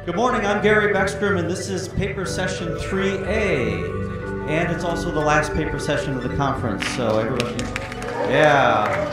Good morning, I'm Gary Beckstrom, and this is paper session 3A. And it's also the last paper session of the conference, so everybody, yeah.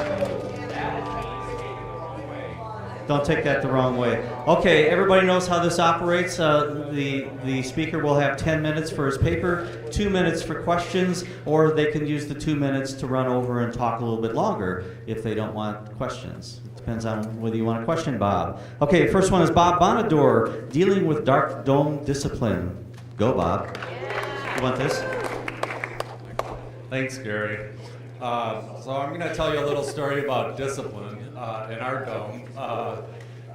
Don't take that the wrong way. Okay, everybody knows how this operates. The speaker will have 10 minutes for his paper, 2 minutes for questions, or they can use the 2 minutes to run over and talk a little bit longer if they don't want questions. It depends on whether you want a question, Bob. Okay, first one is Bob Bonador, dealing with dark dome discipline. Go, Bob. You want this? Thanks, Gary. So I'm going to tell you a little story about discipline in our dome.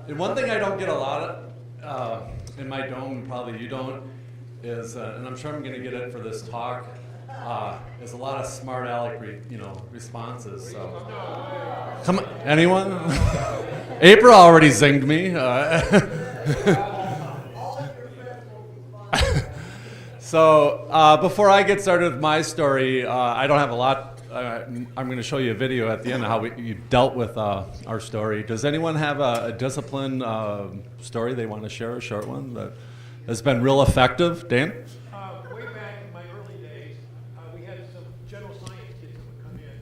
And one thing I don't get a lot of in my dome, probably you don't, is, and I'm sure I'm going to get it for this talk, is a lot of smart aleck responses. So, come on, anyone? April already zinged me. So before I get started with my story, I don't have a lot. I'm going to show you a video at the end of how you dealt with our story. Does anyone have a discipline story they want to share, a short one that has been real effective? Dan? Way back in my early days, we had some general science kids that would come in.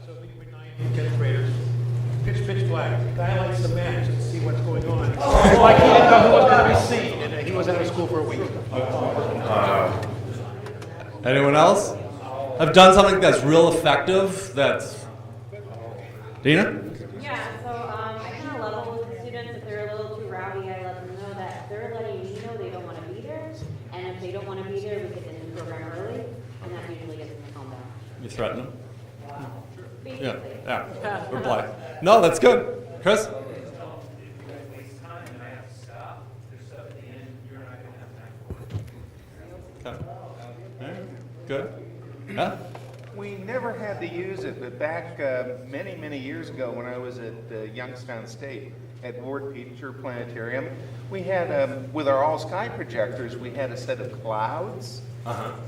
So I think it was 9th and 10th graders. Pitch black. The guy likes the match and see what's going on. Like he didn't know who was going to be seen, and he was out of school for a week. Anyone else? Have done something that's real effective? That's Dina? Yeah, so I kind of level with the students. If they're a little too rowdy, I let them know that they're letting me know they don't want to be there. And if they don't want to be there, we get them in the program early, and that usually gets them to calm down. You threaten them? Basically. Yeah. Reply. No, that's good. Chris? Okay. Good. Yeah? We never had to use it, but back many years ago when I was at Youngstown State at Ward Peter Planetarium, we had, with our all-sky projectors, we had a set of clouds.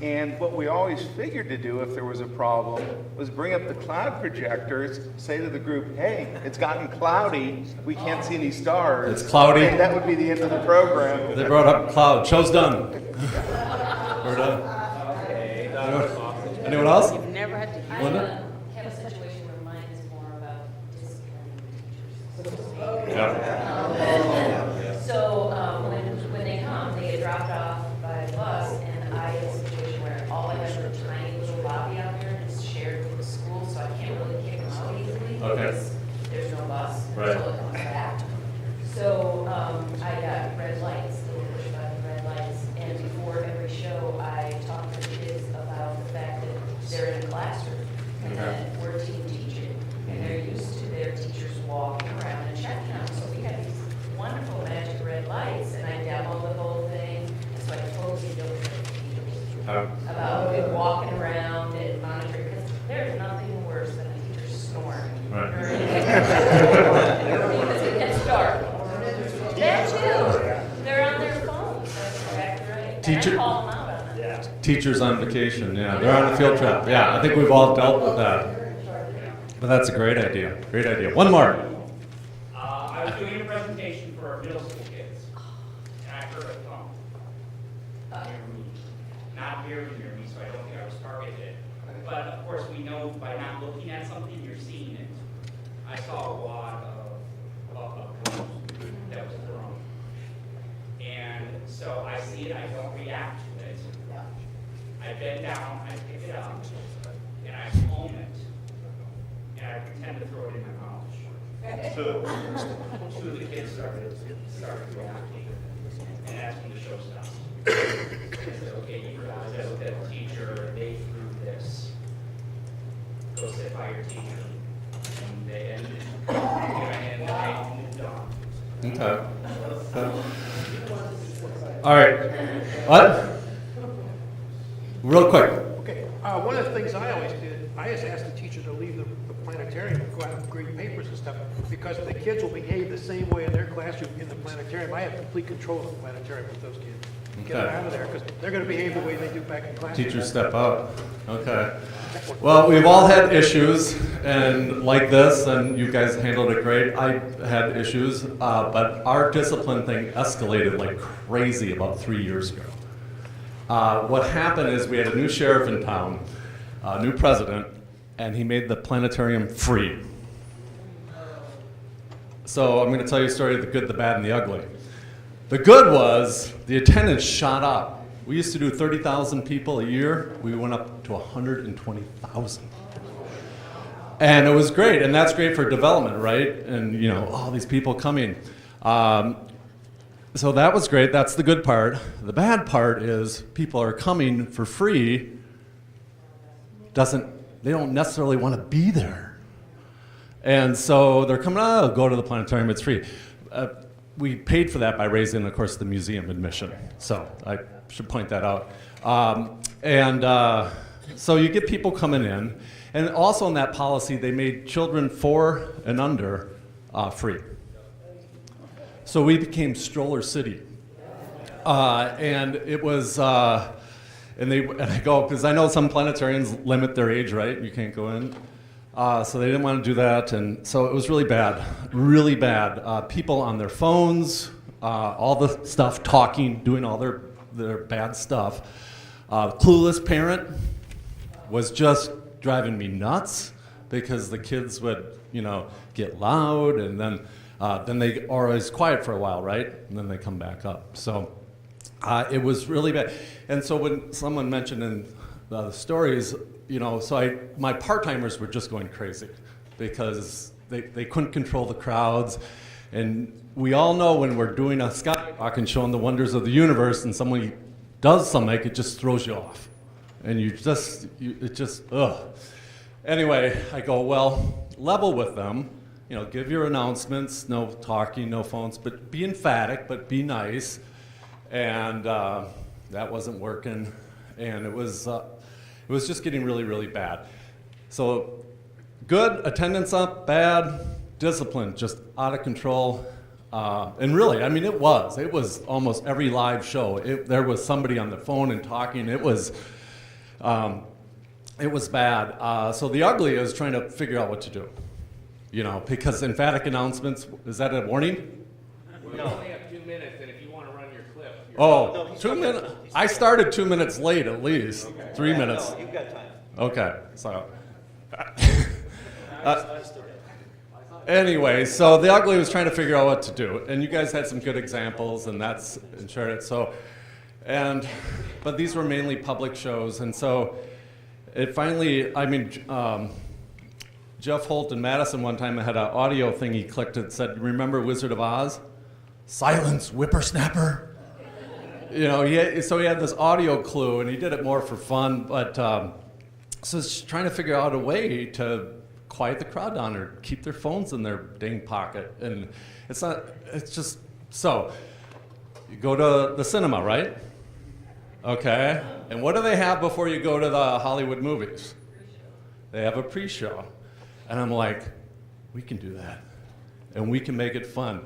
And what we always figured to do if there was a problem was bring up the cloud projectors, say to the group, hey, it's gotten cloudy, we can't see any stars. It's cloudy. And that would be the end of the program. They brought up cloud. Show's done. We're done. Anyone else? You've never had to Linda? have a situation where mine is more about discipline. Yeah. So when they come, they get dropped off by a bus, and I have a situation where all I have is a tiny little lobby out there, and it's shared with the school, so I can't really kick them out easily because there's no bus until it comes back. So I got red lights, little push button red lights, and before every show, I talk to the kids about the fact that they're in a classroom and that we're team teaching, and they're used to their teachers walking around and checking them. So we had these wonderful magic red lights, and I demoed the whole thing, and so I totally built it for teachers about walking around and monitoring, because there's nothing worse than a teacher snoring. Because it gets dark. That too. They're on their phones. That's exactly right. Teacher- And I call them out on it. Teachers on vacation. Yeah, they're on a field trip. Yeah, I think we've all dealt with that. But that's a great idea. Great idea. One more. I was doing a presentation for middle school kids, and I heard a thump near me. Not very near me, so I don't think I was targeted. But of course, we know by not looking at something, you're seeing it. I saw a wad of cones that was thrown. And so I see it, I don't react to it. I bend down, I pick it up, and I comb it. And I pretend to throw it in my mouth. Two of the kids started reacting and asking to show stuff. I said, okay, you guys, as a teacher, they threw this. Go sit by your teacher. And they ended, and I moved on. Okay. All right. What? Real quick. Okay, one of the things I always did, I just asked the teacher to leave the planetarium, go out and grade papers and stuff, because the kids will behave the same way in their classroom in the planetarium. I have complete control of the planetarium with those kids. Get them Okay. out of there, because they're gonna behave the way they do back in class. Teachers step up. Okay. Well, we've all had issues, and like this, and you guys handled it great. I had issues, but our discipline thing escalated like crazy about 3 years ago. What happened is we had a new sheriff in town, a new president, and he made the planetarium free. So I'm going to tell you a story of the good, the bad, and the ugly. The good was the attendance shot up. We used to do 30,000 people a year. We went up to 120,000. And it was great, and that's great for development, right? And, you know, all these people coming. So that was great. That's the good part. The bad part is people are coming for free. They don't necessarily want to be there. And so they're coming, oh, go to the planetarium, it's free. We paid for that by raising, of course, the museum admission. So I should point that out. So you get people coming in. And also in that policy, they made children 4 and under free. So we became Stroller City. And it was, and I go, because I know some planetariums limit their age, right? You can't go in. So they didn't want to do that, and so it was really bad, really bad. People on their phones, all the stuff, talking, doing all their bad stuff. Clueless parent was just driving me nuts because the kids would, you know, get loud, and then they are always quiet for a while, right? And then they come back up. So it was really bad. And so when someone mentioned in the stories, you know, so my part-timers were just going crazy because they couldn't control the crowds. And we all know when we're doing a skywalk and showing the wonders of the universe and somebody does something, it just throws you off. And ugh. Anyway, I go, well, level with them, you know, give your announcements, no talking, no phones, but be emphatic, but be nice. And that wasn't working. And it was just getting really, really bad. So good, attendance up, bad, discipline, just out of control. And really, I mean, it was almost every live show. There was somebody on the phone and talking. It was bad. So the ugly is trying to figure out what to do. You know, because emphatic announcements, is that a warning? We only have 2 minutes, and if you want to run your clip. Oh, 2 minutes. I started 2 minutes late at least. 3 minutes. No, you've got time. Okay, so. Anyway, so the ugly was trying to figure out what to do, and you guys had some good examples, and that's shared it. So, but these were mainly public shows, and so it finally. I mean, Jeff Holt and Madison one time had an audio thing he clicked. It said, "Remember Wizard of Oz? Silence, whippersnapper." You know, so he had this audio clue, and he did it more for fun, but so it's trying to figure out a way to quiet the crowd down or keep their phones in their dang pocket. And it's just, so you go to the cinema, right? Okay. And what do they have before you go to the Hollywood movies? They have a pre-show. And I'm like, we can do that. And we can make it fun.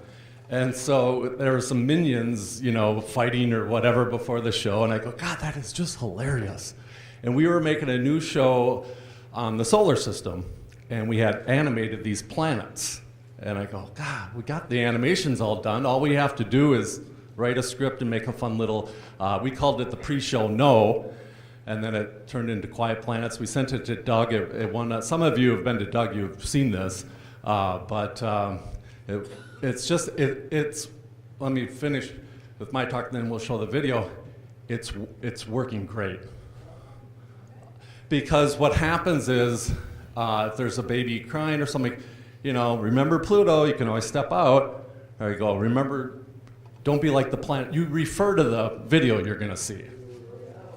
And so there were some minions, you know, fighting or whatever before the show. And I go, God, that is just hilarious. And we were making a new show on the solar system. And we had animated these planets. And I go, God, we got the animations all done. All we have to do is write a script and make a fun little, we called it the pre-show No. And then it turned into Quiet Planets. We sent it to Doug. It won, some of you have been to Doug, you've seen this. It's let me finish with my talk, then we'll show the video. It's working great. Because what happens is, if there's a baby crying or something, you know, remember Pluto, you can always step out. There you go, remember, don't be like the planet. You refer to the video you're gonna see,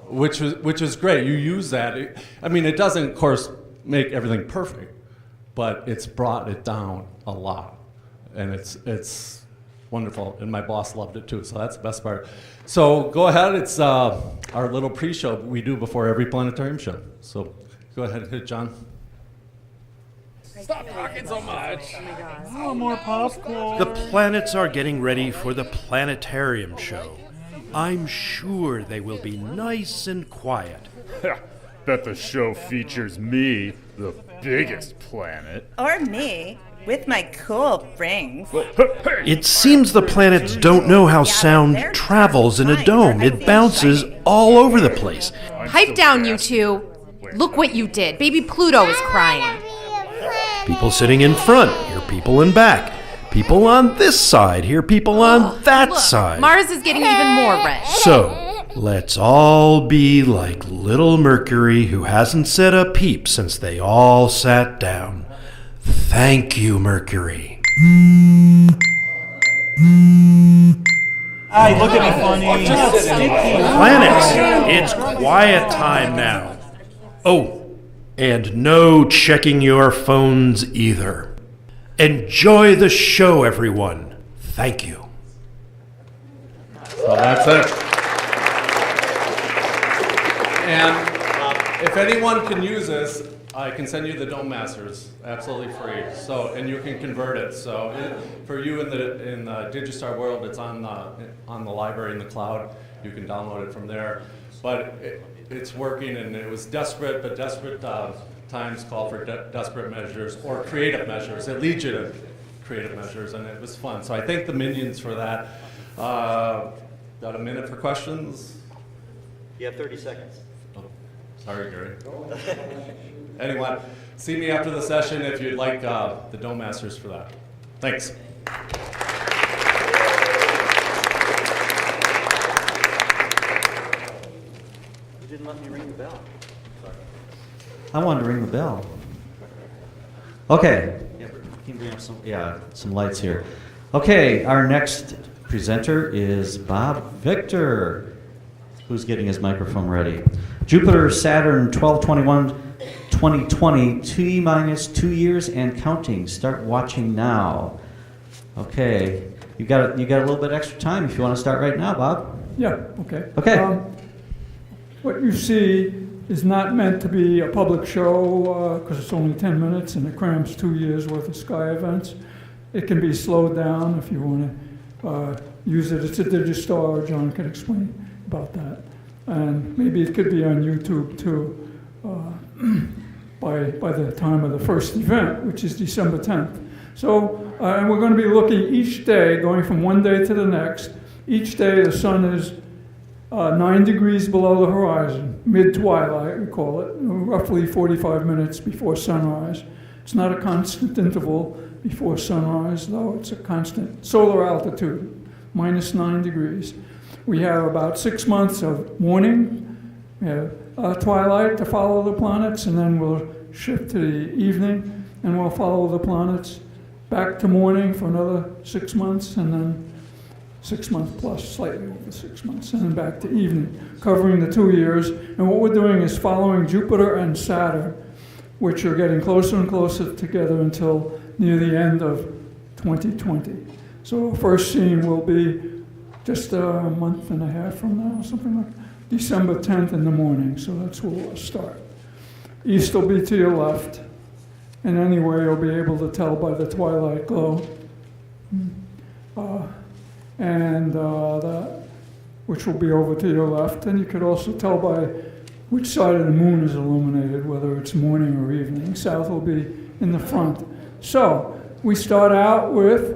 which is great. You use that. I mean, it doesn't, of course, make everything perfect, but it's brought it down a lot. And it's wonderful, and my boss loved it too, so that's the best part. So go ahead, it's our little pre-show we do before every planetarium show. So go ahead and hit it, John. Hi, Stop talking so much. The planets are getting ready for the planetarium show. I'm sure they will be nice and quiet. Bet the show features me, the biggest planet. Or me, with my cool rings. It seems the planets don't know how sound travels in a dome. It bounces all over the place. Pipe down, you two. Look what you did. Baby Pluto is crying. People sitting in front hear people in back. People on this side hear people on that Look, side. Mars is getting even more red. So, let's all be like little Mercury, who hasn't said a peep since they all sat down. Thank you, Mercury. Hey, look at me funny. Planets, it's quiet time now. Oh, and no checking your phones either. Enjoy the show, everyone. Thank you. So that's it. And if anyone can use this, I can send you the Dome Masters absolutely free. So, and you can convert it. So, for you in the Digistar world, it's on the library in the cloud. You can download it from there. But it's working, and it was desperate, but desperate times call for desperate measures or creative measures. It leads you to creative measures, and it was fun. So I thank the minions for that. Got a minute for questions? You have 30 seconds. Oh, sorry, Gary. Anyone, see me after the session if you'd like the Dome Masters for that. Thanks. You didn't let me ring the bell. I wanted to ring the bell. Okay. Yeah, can you bring up some lights here? Okay, our next presenter is Bob Victor, who's getting his microphone ready. Jupiter, Saturn, 12/21/2020, T-minus 2 years and counting. Start watching now. Okay, you got a little bit extra time if you want to start right now, Bob. Yeah, okay. Okay. What you see is not meant to be a public show because it's only 10 minutes and it cramps 2 years worth of sky events. It can be slowed down if you want to use it. It's a Digistar. John can explain about that. And maybe it could be on YouTube too by the time of the first event, which is December 10th. So, and we're going to be looking each day, going from one day to the next. Each day the sun is 9 degrees below the horizon, mid-twilight, we call it, roughly 45 minutes before sunrise. It's not a constant interval before sunrise, though it's a constant solar altitude, minus 9 degrees. We have about 6 months of morning, we have twilight to follow the planets, and then we'll shift to the evening, and we'll follow the planets back to morning for another 6 months, and then 6 months plus, slightly over 6 months, and then back to evening, covering the 2 years. And what we're doing is following Jupiter and Saturn, which are getting closer and closer together until near the end of 2020. So our first scene will be just a month and a half from now, something like December 10th in the morning. So that's where we'll start. East will be to your left, and anyway, you'll be able to tell by the twilight glow. Which will be over to your left, and you could also tell by which side of the moon is illuminated, whether it's morning or evening. South will be in the front. So we start out with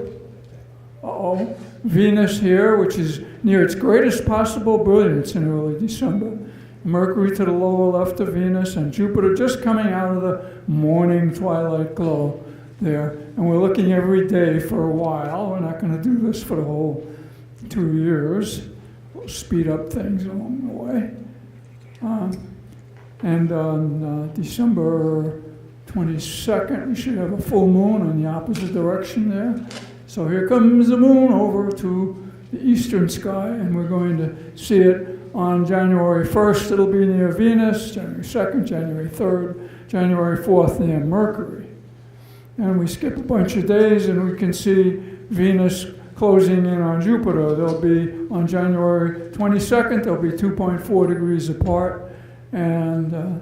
Venus here, which is near its greatest possible brilliance in early December. Mercury to the lower left of Venus, and Jupiter just coming out of the morning twilight glow there. And we're looking every day for a while. We're not going to do this for the whole 2 years. We'll speed up things along the way. And on December 22nd, we should have a full moon in the opposite direction there. So here comes the moon over to the eastern sky, and we're going to see it on January 1st. It'll be near Venus, January 2nd, January 3rd, January 4th near Mercury. And we skip a bunch of days, and we can see Venus closing in on Jupiter. They'll be on January 22nd, they'll be 2.4 degrees apart. And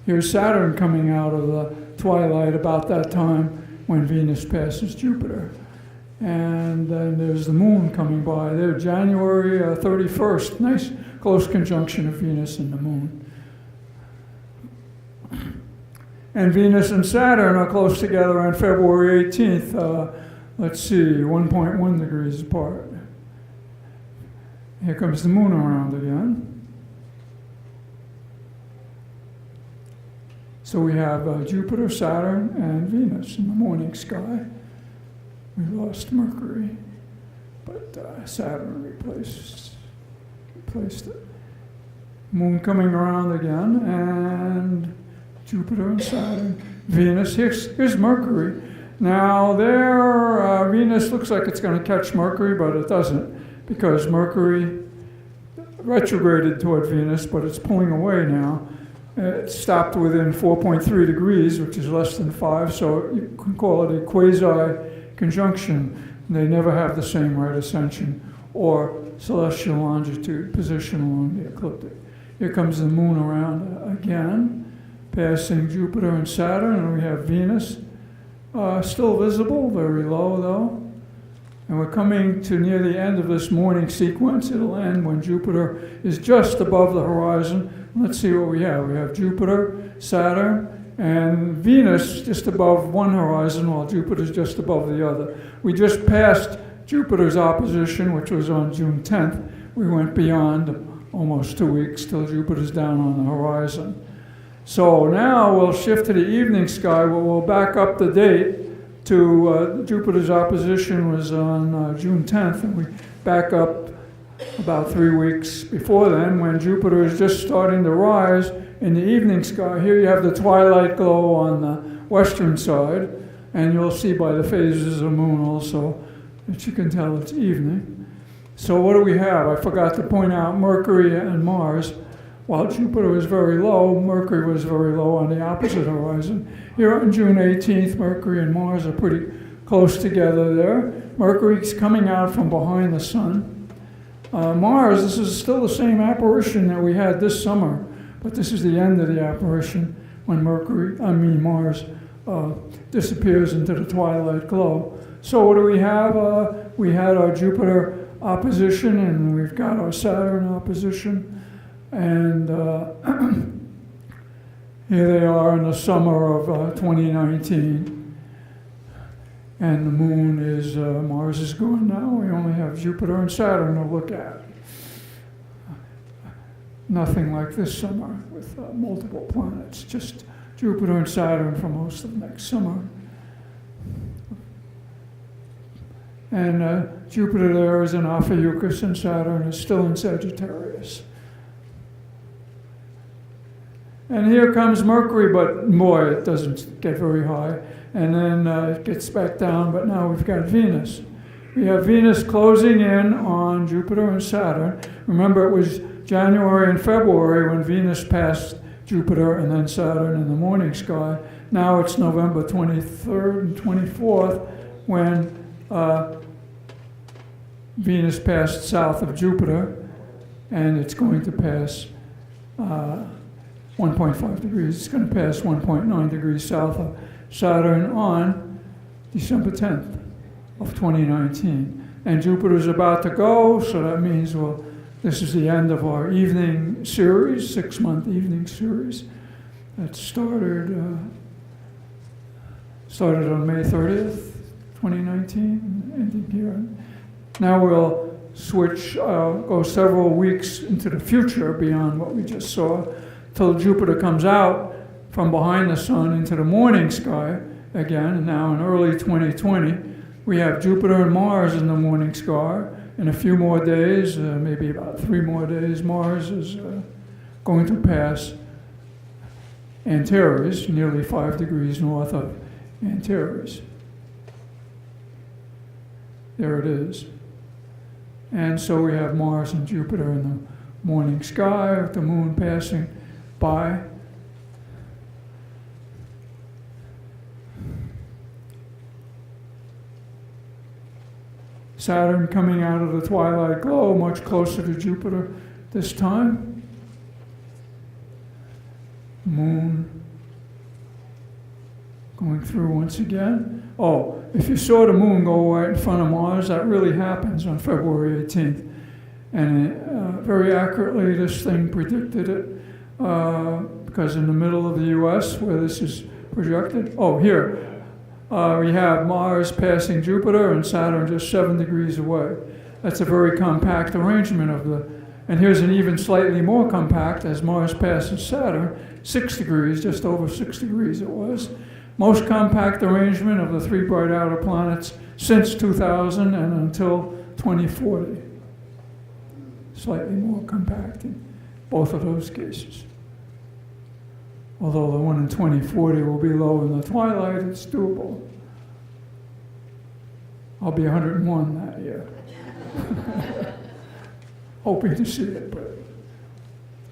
here's Saturn coming out of the twilight about that time when Venus passes Jupiter. And then there's the moon coming by there, January 31st. Nice close conjunction of Venus and the moon. And Venus and Saturn are close together on February 18th. Let's see, 1.1 degrees apart. Here comes the moon around again. So we have Jupiter, Saturn, and Venus in the morning sky. We lost Mercury, but Saturn replaced it. Moon coming around again, and Jupiter and Saturn. Venus, here's Mercury. Now there, Venus looks like it's going to catch Mercury, but it doesn't, because Mercury retrograded toward Venus, but it's pulling away now. It stopped within 4.3 degrees, which is less than 5, so you can call it a quasi-conjunction. They never have the same right ascension or celestial longitude position along the ecliptic. Here comes the moon around again, passing Jupiter and Saturn, and we have Venus. Still visible, very low though. And we're coming to near the end of this morning sequence. It'll end when Jupiter is just above the horizon. Let's see what we have. We have Jupiter, Saturn, and Venus just above one horizon while Jupiter's just above the other. We just passed Jupiter's opposition, which was on June 10th. We went beyond almost 2 weeks till Jupiter's down on the horizon. So now we'll shift to the evening sky, where we'll back up the date to Jupiter's opposition was on June 10th, and we back up about 3 weeks before then, when Jupiter is just starting to rise in the evening sky. Here you have the twilight glow on the western side, and you'll see by the phases of the moon also that you can tell it's evening. So what do we have? I forgot to point out Mercury and Mars. While Jupiter was very low, Mercury was very low on the opposite horizon. Here on June 18th, Mercury and Mars are pretty close together there. Mercury's coming out from behind the sun. Mars, this is still the same apparition that we had this summer, but this is the end of the apparition when Mars disappears into the twilight glow. So what do we have? We had our Jupiter opposition, and we've got our Saturn opposition. And here they are in the summer of 2019. And the moon is, Mars is gone now. We only have Jupiter and Saturn to look at. Nothing like this summer with multiple planets, just Jupiter and Saturn for most of next summer. And Jupiter there is in Ophiuchus, and Saturn is still in Sagittarius. And here comes Mercury, but boy, it doesn't get very high. And then it gets back down, but now we've got Venus. We have Venus closing in on Jupiter and Saturn. Remember, it was January and February when Venus passed Jupiter and then Saturn in the morning sky. Now it's November 23rd and 24th when Venus passed south of Jupiter, and it's going to pass 1.5 degrees. It's going to pass 1.9 degrees south of Saturn on December 10th of 2019. And Jupiter's about to go, so that means, well, this is the end of our evening series, 6-month evening series that started on May 30th, 2019, ending here. Now we'll switch, go several weeks into the future beyond what we just saw, till Jupiter comes out from behind the sun into the morning sky again. And now in early 2020, we have Jupiter and Mars in the morning sky. In a few more days, maybe about 3 more days, Mars is going to pass Antares, nearly 5 degrees north of Antares. There it is. And so we have Mars and Jupiter in the morning sky, with the moon passing by. Saturn coming out of the twilight glow, much closer to Jupiter this time. Moon Going through once again. Oh, if you saw the moon go right in front of Mars, that really happens on February 18th. And very accurately, this thing predicted it, because in the middle of the U.S., where this is projected, here, we have Mars passing Jupiter and Saturn just 7 degrees away. That's a very compact arrangement of and here's an even slightly more compact as Mars passes Saturn, 6 degrees, just over 6 degrees it was. Most compact arrangement of the 3 bright outer planets since 2000 and until 2040. Slightly more compact in both of those cases. Although the one in 2040 will be low in the twilight, it's doable. I'll be 101 that year. Hoping to see it, but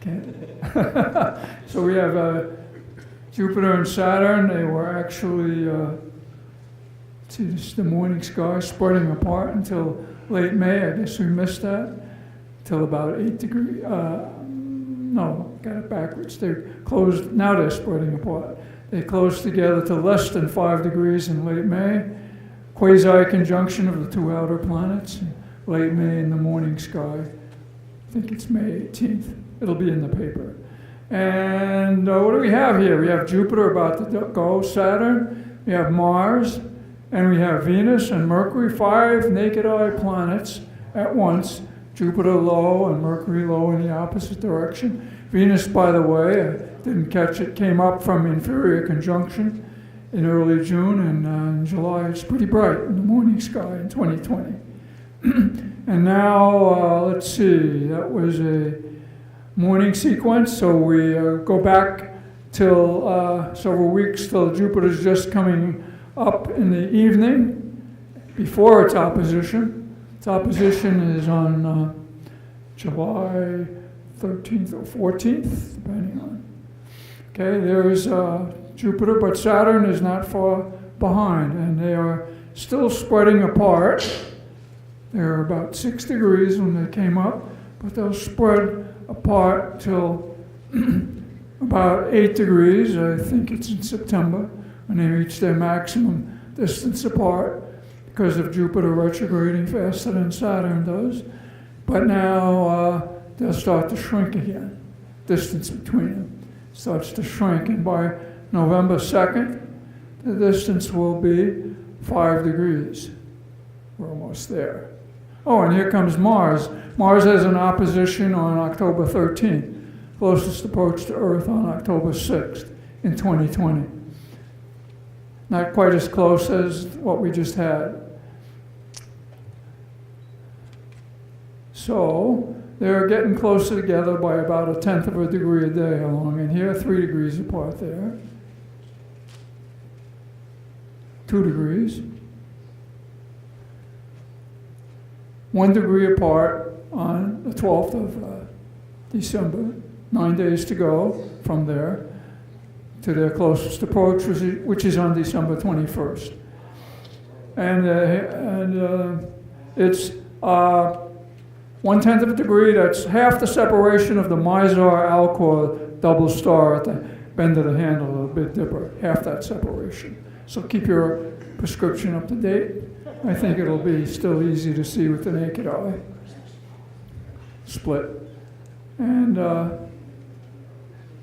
can't. So we have Jupiter and Saturn. They were actually, this is the morning sky, spreading apart until late May. I guess we missed that. Till about 8 degrees. No, got it backwards. They closed, now they're spreading apart. They closed together to less than 5 degrees in late May. Quasi-conjunction of the 2 outer planets. Late May in the morning sky. I think it's May 18th. It'll be in the paper. And what do we have here? We have Jupiter about to go, Saturn, we have Mars, and we have Venus and Mercury, 5 naked eye planets at once. Jupiter low and Mercury low in the opposite direction. Venus, by the way, I didn't catch it, came up from inferior conjunction in early June, and in July it's pretty bright in the morning sky in 2020. And now, let's see, that was a morning sequence, so we go back till several weeks till Jupiter's just coming up in the evening before its opposition. Its opposition is on July 13th or 14th, depending on. Okay, there's Jupiter, but Saturn is not far behind, and they are still spreading apart. They're about 6 degrees when they came up, but they'll spread apart till about 8 degrees. I think it's in September when they reach their maximum distance apart because of Jupiter retrograding faster than Saturn does. But now they'll start to shrink again. Distance between them starts to shrink, and by November 2nd, the distance will be 5 degrees. We're almost there. Oh, and here comes Mars. Mars has an opposition on October 13th, closest approach to Earth on October 6th in 2020. Not quite as close as what we just had. So they're getting closer together by about 1/10 of a degree a day along in here, 3 degrees apart there. 2 degrees. 1 degree apart on the 12th of December, 9 days to go from there to their closest approach, which is on December 21st. And it's 1/10 of a degree, that's half the separation of the Mizar-Alcor double star at the bend of the handle of the Big Dipper, half that separation. So keep your prescription up to date. I think it'll be still easy to see with the naked eye. Split. And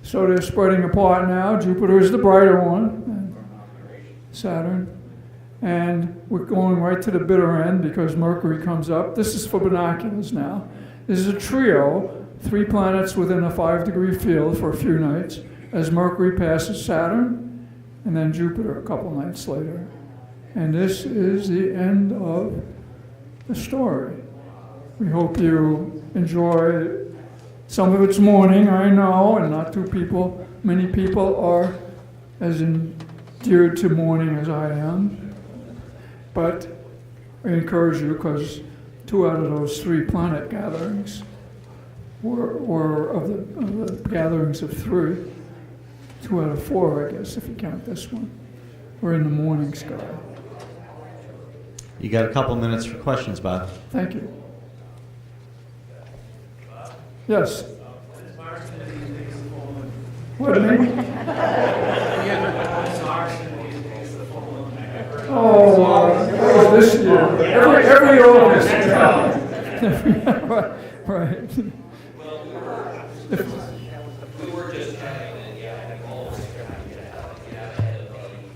so they're spreading apart now. Jupiter is the brighter one, and Saturn. And we're going right to the bitter end because Mercury comes up. This is for binoculars now. This is a trio, 3 planets within a 5-degree field for a few nights, as Mercury passes Saturn, and then Jupiter a couple nights later. And this is the end of the story. We hope you enjoy some of its morning, I know, and not many people are as endeared to morning as I am. But I encourage you, because 2 out of those 3 planet gatherings were of the gatherings of 3, 2 out of 4, I guess, if you count this one, were in the morning sky. You got a couple minutes for questions, Bob. Thank you. Yes. What do you mean? Oh, that was this year. Every August. Right. We were just trying to, yeah, almost trying to get ahead of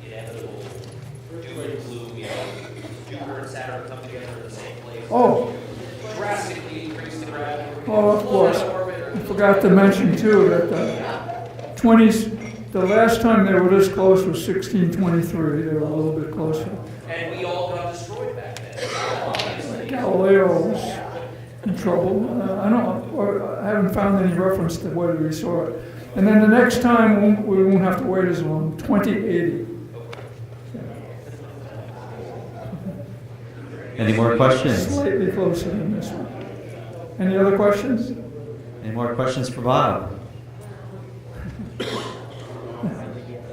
the inevitable doom and gloom, Jupiter and Saturn come together in the same place. Oh. Drastically increase the gravity. Oh, of course. I forgot to mention too that the last time they were this close was 1623. They were a little bit closer. And we all got destroyed back then. Galileo was in trouble. I haven't found any reference to whether he saw it. And then the next time we won't have to wait as long. 2080. Any more questions? Slightly closer than this one. Any other questions? Any more questions for Bob?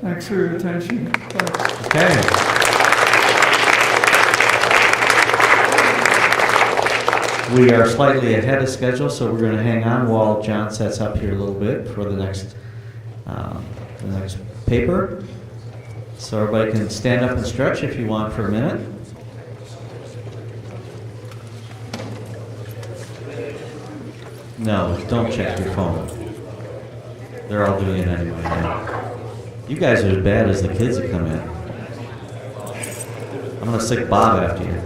Thanks for your attention. Thanks. Okay. We are slightly ahead of schedule, so we're going to hang on while John sets up here a little bit for the next paper. So everybody can stand up and stretch if you want for a minute. No, don't check your phone. They're all doing it anyway. You guys are as bad as the kids that come in. I'm going to stick Bob after you.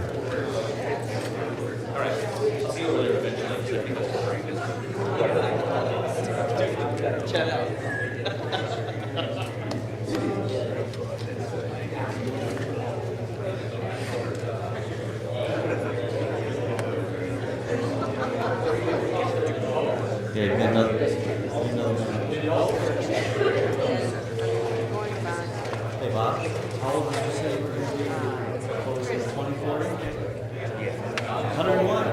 Yeah, you got another. Hey, Bob, how old did you say you were going to be? 24? 101.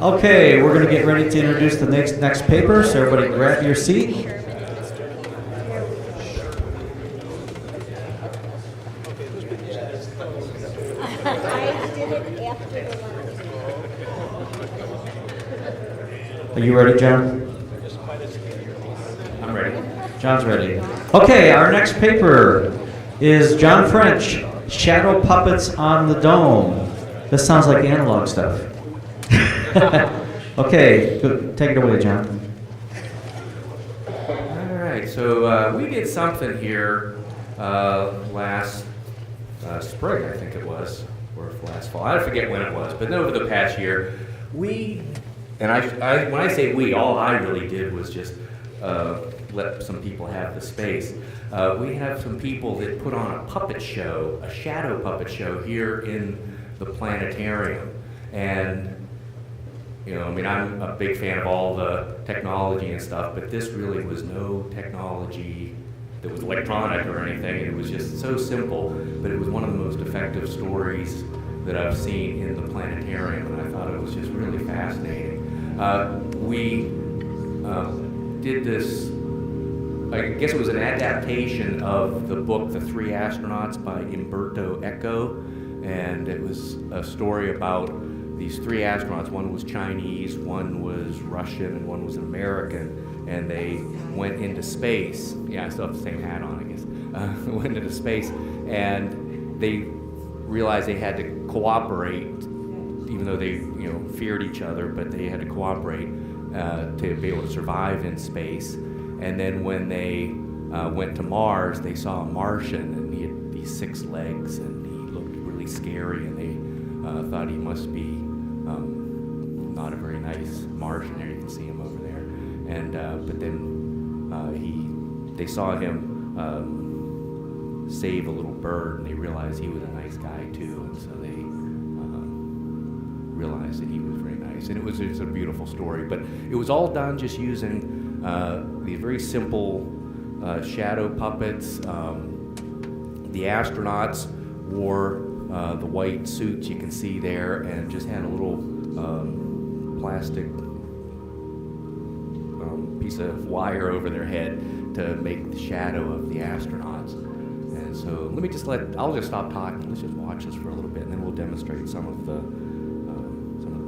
Okay, we're going to get ready to introduce the next paper, so everybody grab your seat. Are you ready, John? I'm ready. John's ready. Okay, our next paper is John French, Shadow Puppets on the Dome. This sounds like analog stuff. Okay, good. Take it away, John. All right, so we did something here last spring, I think it was, or last fall. I forget when it was, but over the past year, when I say we, all I really did was just let some people have the space. We have some people that put on a puppet show, a shadow puppet show here in the planetarium. And, you know, I mean, I'm a big fan of all the technology and stuff, but this really was no technology that was electronic or anything. It was just so simple, but it was one of the most effective stories that I've seen in the planetarium, and I thought it was just really fascinating. We did this, I guess it was an adaptation of the book The Three Astronauts by Umberto Eco, and it was a story about these three astronauts. One was Chinese, one was Russian, and one was an American, and they went into space. Yeah, I still have the same hat on, I guess. Went into space, and they realized they had to cooperate, even though they, you know, feared each other, but they had to cooperate to be able to survive in space. And then when they went to Mars, they saw a Martian, and he had these 6 legs, and he looked really scary, and they thought he must be not a very nice Martian. There, you can see him over there. And but then they saw him save a little bird, and they realized he was a nice guy too, and so they realized that he was very nice. And it's a beautiful story, but it was all done just using these very simple shadow puppets. The astronauts wore the white suits you can see there, and just had a little plastic piece of wire over their head to make the shadow of the astronauts. And so I'll just stop talking. Let's just watch this for a little bit, and then we'll demonstrate some of the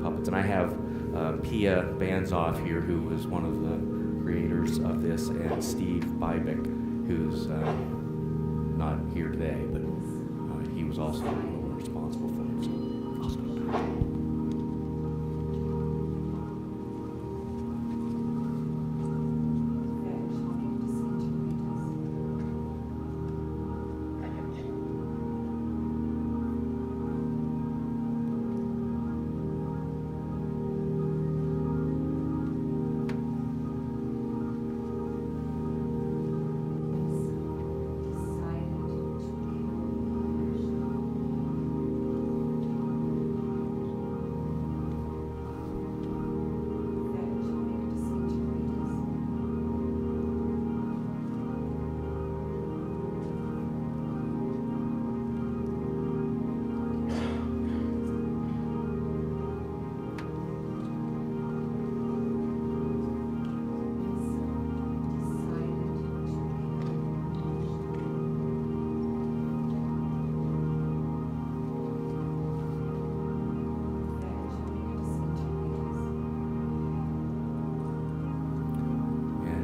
puppets. And I have Pia Banzoff here, who was one of the creators of this, and Steve Bybeck, who's not here today, but he was also responsible for it. So I'll stop there.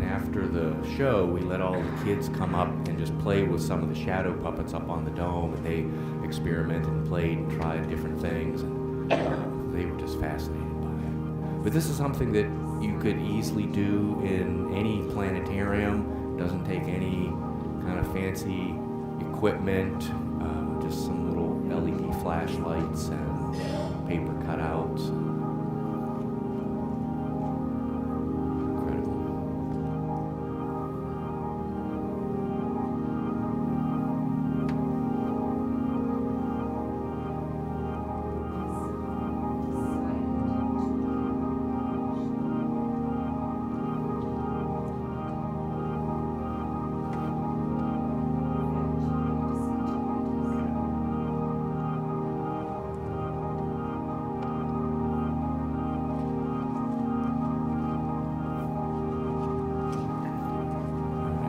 After the show, we let all the kids come up and just play with some of the shadow puppets up on the dome, and they experimented and played and tried different things, and they were just fascinated by it. But this is something that you could easily do in any planetarium. It doesn't take any kind of fancy equipment, just some little LED flashlights and paper cutouts.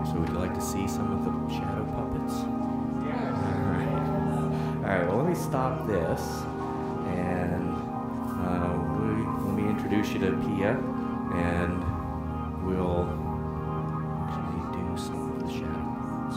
So would you like to see some of the shadow puppets? Yeah. All right, well, let me stop this, and let me introduce you to Pia, and we'll actually do some of the shadow puppets.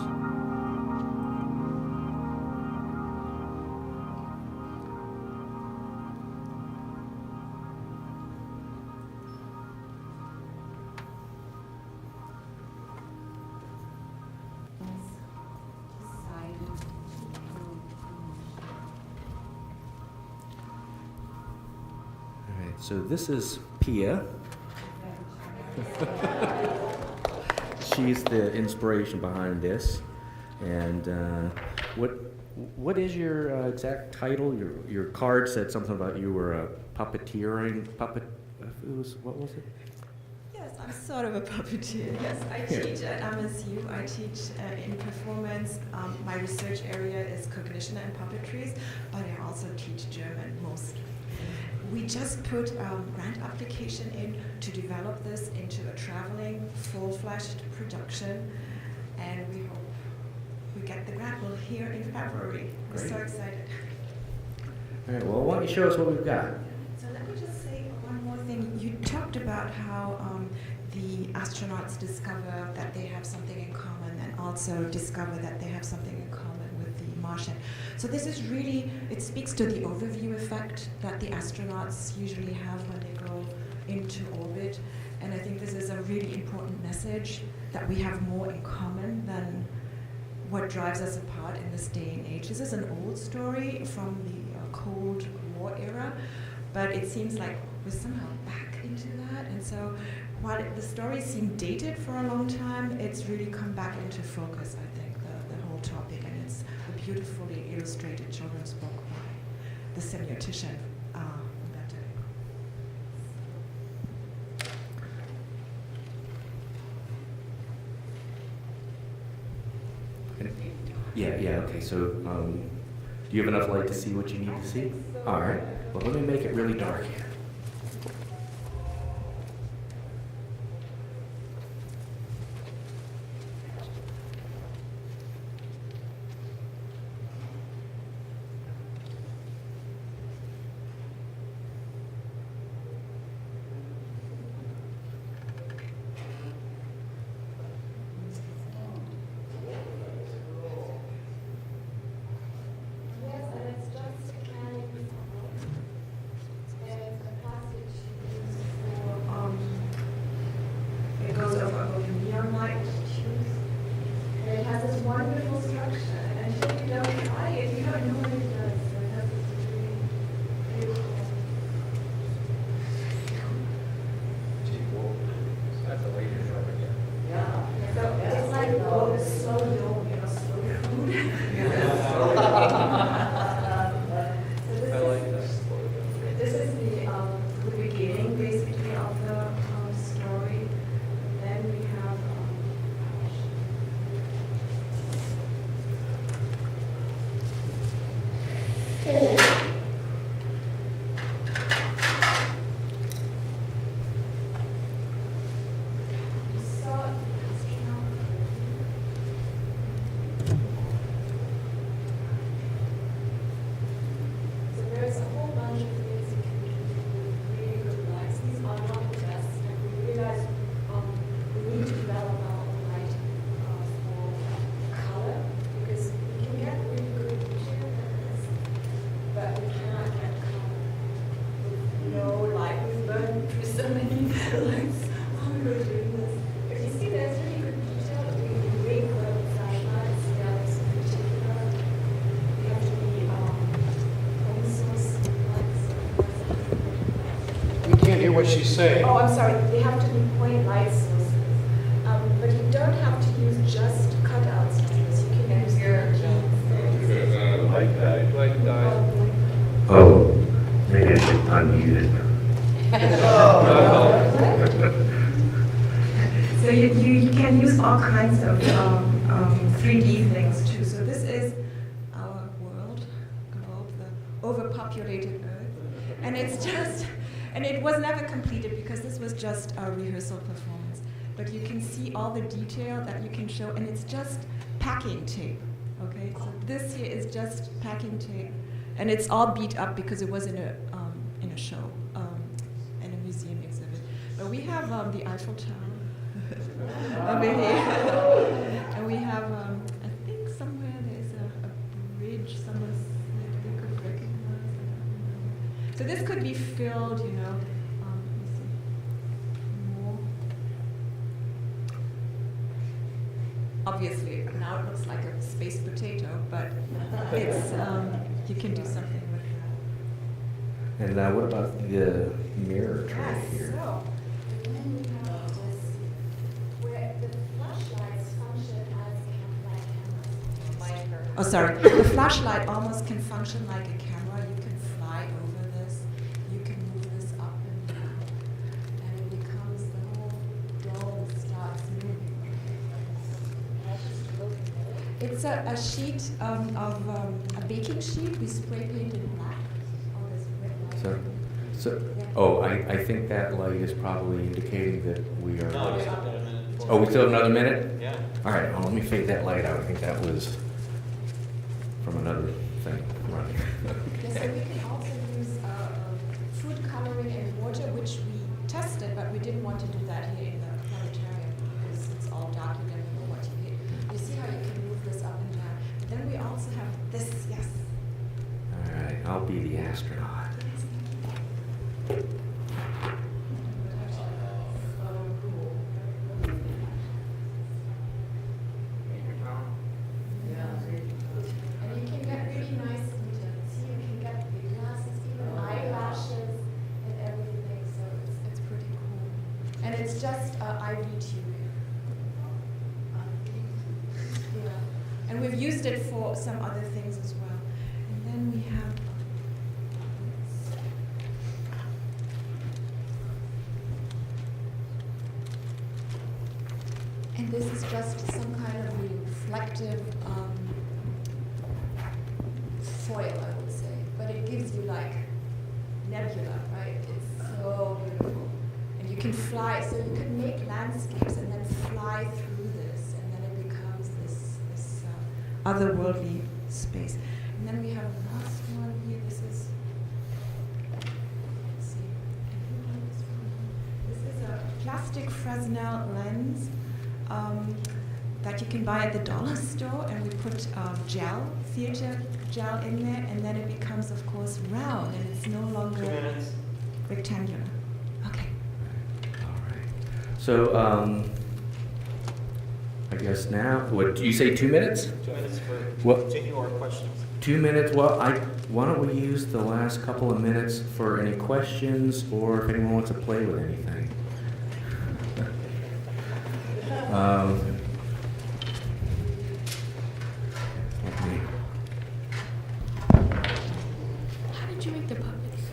So this is Pia. She's the inspiration behind this. And what is your exact title? Your card said something about you were a what was it? Yes, I'm sort of a puppeteer. Yes, I teach at MSU. I teach in performance. My research area is cognition and puppetries, but I also teach German mostly. We just put a grant application in to develop this into a traveling, full-fledged production, and we hope we get the grant. We'll hear in February. We're so excited. All right, well, why don't you show us what we've got? So let me just say one more thing. You talked about how the astronauts discover that they have something in common, and also discover that they have something in common with the Martian. So this is really, it speaks to the overview effect that the astronauts usually have when they go into orbit. And I think this is a really important message, that we have more in common than what drives us apart in this day and age. This is an old story from the Cold War era, but it seems like we're somehow back into that. And so while the story seemed dated for a long time, it's really come back into focus, I think, the whole topic. And it's a beautifully illustrated children's book by the semiotician Umberto Eco. Yeah, okay, so do you have enough light to see what you need to see? All right, well, let me make it really dark here. what she's saying. Oh, I'm sorry, they have to be point light sources. But you don't have to use just cutouts, because you can use Oh, maybe I should unmute it. So you can use all kinds of 3D things too. So this is our world, globe, the overpopulated Earth. And it's just, and it was never completed because this was just a rehearsal performance. But you can see all the detail that you can show, and it's just packing tape, okay? So this here is just packing tape, and it's all beat up because it was in a show, in a museum exhibit. But we have the Eiffel Tower over here, and we have, I think somewhere there's a bridge somewhere that we could recognize. So this could be filled, you know. Let me see. More. Obviously, now it looks like a space potato, but it's you can do something with that. And what about the mirror tray here? So then we have this, where the flashlights function as kind of like cameras. Oh, sorry. The flashlight almost can function like a camera. You can fly over this. You can move this up and down, and it becomes the whole dome starts moving. It's a sheet of a baking sheet. We spray painted black. Oh, this red light. So, I think that light is probably indicating that we are. No, we still got a minute. Oh, we still have another minute? Yeah. All right, well, let me fade that light out. I think that was from another thing running. Yes, so we can also use food coloring and water, which we tested, but we didn't want to do that here in the planetarium because it's all dark, you never know what you hit. You see how you can move this up and down. But then we also have this, yes. All right, I'll be the astronaut. And you can get really nice details. See, you can get the glasses, even eyelashes and everything. So it's pretty cool. And it's just IV tubing. Yeah. And we've used it for some other things as well. And then we have. And this is just some kind of reflective foil, I would say. But it gives you like nebula, right? It's so beautiful. And you can fly, so you can make landscapes and then fly through this, and then it becomes this otherworldly space. And then we have a last one here. This is, let's see, this is a plastic Fresnel lens that you can buy at the dollar store, and we put gel, theater gel in there, and then it becomes, of course, round, and it's no longer rectangular. Okay. All right. So, I guess now, what, do you say 2 minutes? 2 minutes for What? taking our questions. 2 minutes, well, why don't we use the last couple of minutes for any questions, or if anyone wants to play with anything? How did you make the puppets?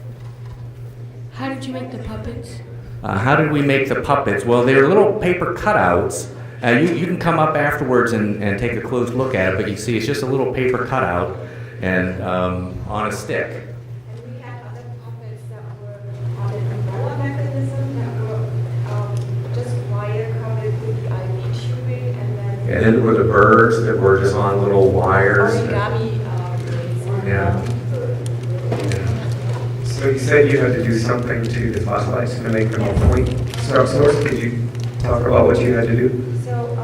How did you make the puppets? How did we make the puppets? Well, they're little paper cutouts. You can come up afterwards and take a close look at it, but you see it's just a little paper cutout and on a stick. And we had other puppets that were on a roller mechanism that were just wire covered with the IV tubing, and then And then there were the birds that were just on little wires. origami. Yeah. So you said you had to do something to the flashlights to make them a point source. Could you talk about what you had to do? So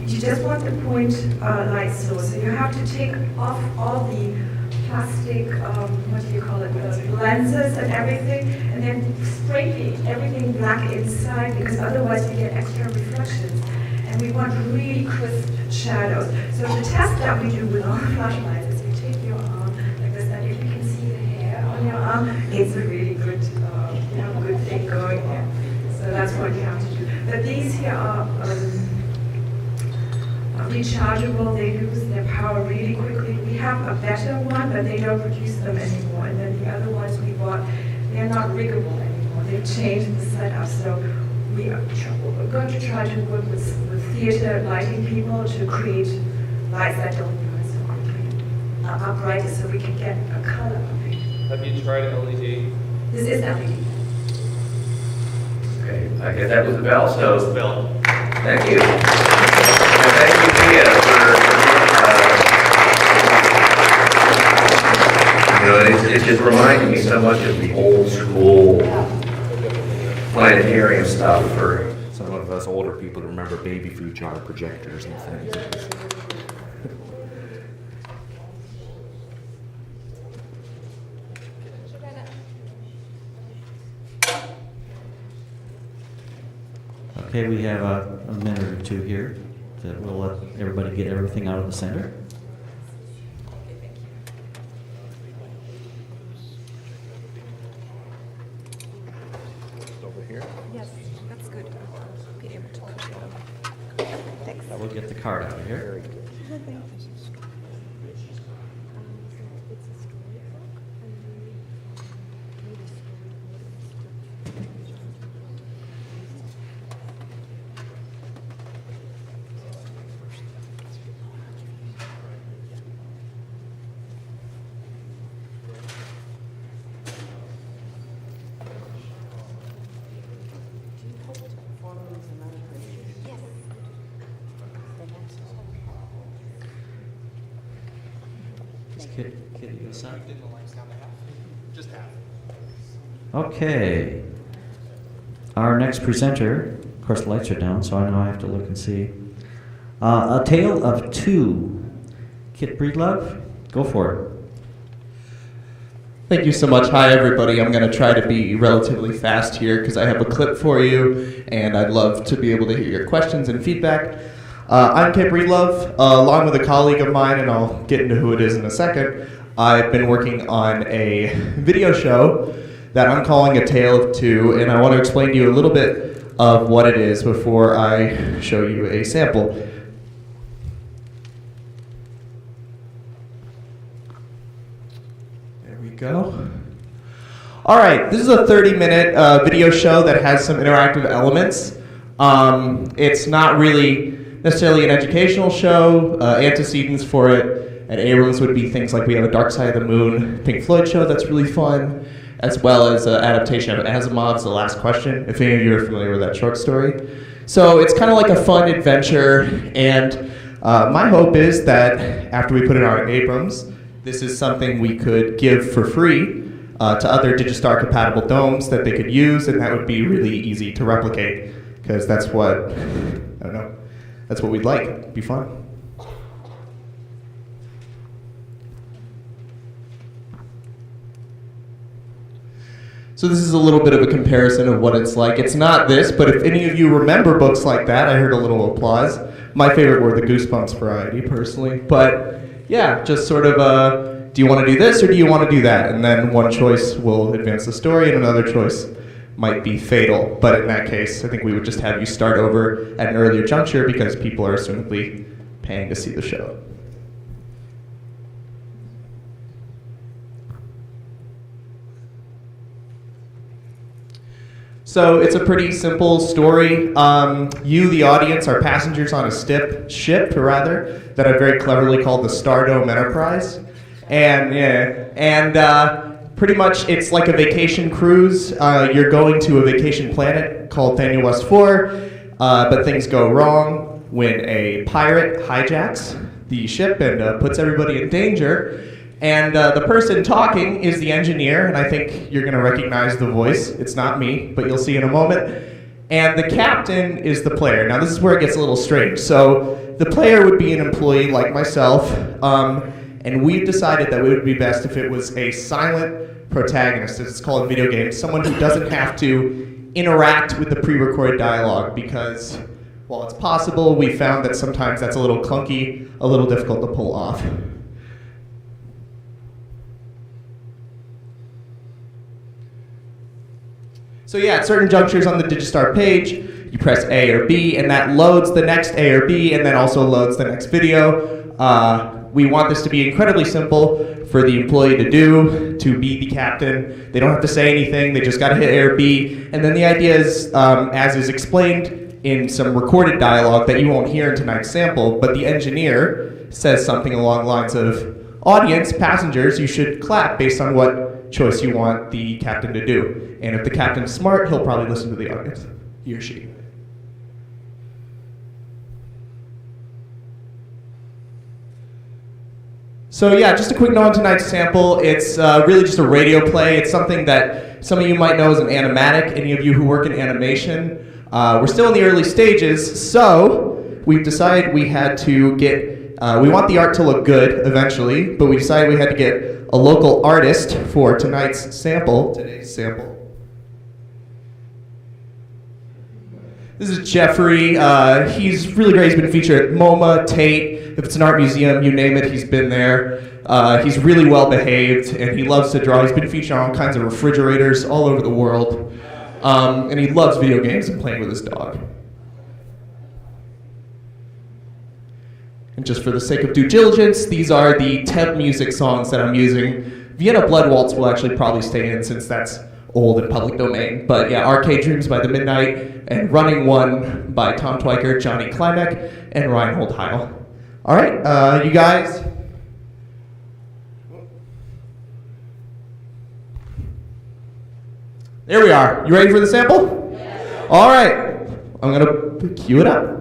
you just want the point light source. So you have to take off all the plastic, what do you call it, the lenses and everything, and then spray paint everything black inside, because otherwise you get extra reflections. And we want really crisp shadows. So the test that we do with all the flashlights is we take your arm like this, and if you can see the hair on your arm, it's a really good what you have to do. But these here are rechargeable. They lose their power really quickly. We have a better one, but they don't produce them anymore. And then the other ones we bought, they're not riggable anymore. They've changed the setup. So we're going to try to work with theater lighting people to create lights that don't burn so quickly, upright, so we can get a color of it. Have you tried LED? This is LED. Okay, I guess that was the bell, so. Thank you. And thank you, Mia, it's just reminding me so much of the old school planetarium stuff for some of us older people to remember baby food jar projectors and things. Okay, we have a minute or two here that we'll let everybody get everything out of the center. Over here? Yes, that's good. Be able to push it up. Thanks. We'll get the card out of here. Kitty, you sign? Just half. Okay. Our next presenter, of course, the lights are down, so I know I have to look and see. A Tale of Two. Kit Breedlove, go for it. Thank you so much. Hi, everybody. I'm going to try to be relatively fast here because I have a clip for you, and I'd love to be able to hear your questions and feedback. I'm Kit Breedlove, along with a colleague of mine, and I'll get into who it is in a second. I've been working on a video show that I'm calling A Tale of Two, and I want to explain to you a little bit of what it is before I show you a sample. There we go. All right, this is a 30-minute video show that has some interactive elements. It's not really necessarily an educational show. Antecedents for it at Abrams would be things like we have a Dark Side of the Moon Pink Floyd show that's really fun, as well as an adaptation of Asimov's The Last Question, if any of you are familiar with that short story. So it's kind of like a fun adventure, and my hope is that after we put it on at Abrams, this is something we could give for free to other Digistar compatible domes that they could use, and that would be really easy to replicate, because that's what, I don't know, that's what we'd like. It'd be fun. So this is a little bit of a comparison of what it's like. It's not this, but if any of you remember books like that, I heard a little applause. My favorite were the Goosebumps variety, personally. But yeah, just sort of, do you want to do this or do you want to do that? And then one choice will advance the story and another choice might be fatal. But in that case, I think we would just have you start over at an earlier juncture because people are assumably paying to see the show. So it's a pretty simple story. You, the audience, are passengers on a ship, that I very cleverly called the Stardome Enterprise. And pretty much it's like a vacation cruise. You're going to a vacation planet called Thania West 4, but things go wrong when a pirate hijacks the ship and puts everybody in danger. And the person talking is the engineer, and I think you're going to recognize the voice. It's not me, but you'll see in a moment. And the captain is the player. Now, this is where it gets a little strange. So the player would be an employee like myself, and we've decided that it would be best if it was a silent protagonist, as it's called in video games, someone who doesn't have to interact with the pre-recorded dialogue, because while it's possible, we found that sometimes that's a little clunky, a little difficult to pull off. So yeah, at certain junctures on the Digistar page, you press A or B, and that loads the next A or B, and then also loads the next video. We want this to be incredibly simple for the employee to do, to be the captain. They don't have to say anything, they just gotta hit A or B. And then the idea is, as is explained in some recorded dialogue that you won't hear in tonight's sample, but the engineer says something along the lines of, audience, passengers, you should clap based on what choice you want the captain to do. And if the captain's smart, he'll probably listen to the audience, he or she. So yeah, just a quick note on tonight's sample. It's really just a radio play. It's something that some of you might know as an animatic, any of you who work in animation. We're still in the early stages, so we've decided we had to get, we want the art to look good eventually, but we decided we had to get a local artist for today's sample. This is Jeffrey. He's really great. He's been featured at MoMA, Tate. If it's an art museum, you name it, he's been there. He's really well behaved, and he loves to draw. He's been featured on all kinds of refrigerators all over the world. And he loves video games and playing with his dog. And just for the sake of due diligence, these are the temp music songs that I'm using. Vienna Blood Waltz will actually probably stay in since that's old and public domain. But yeah, Arcade Dreams by The Midnight, and Running One by Tom Twyker, Johnny Klimek, and Reinhold Heil. All right, you guys. There we are. You ready for the sample? Yeah. All right, I'm gonna cue it up.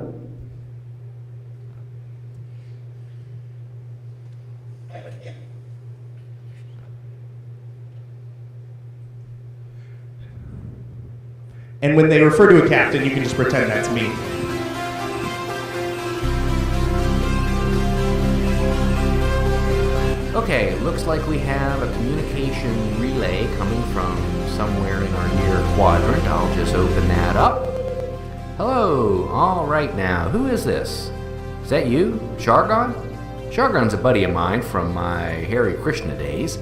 And when they refer to a captain, you can just pretend that's me. Okay, looks like we have a communication relay coming from somewhere in our near quadrant. I'll just open that up. Hello, all right now, who is this? Is that you, Shargon? Shargon's a buddy of mine from my Hare Krishna days.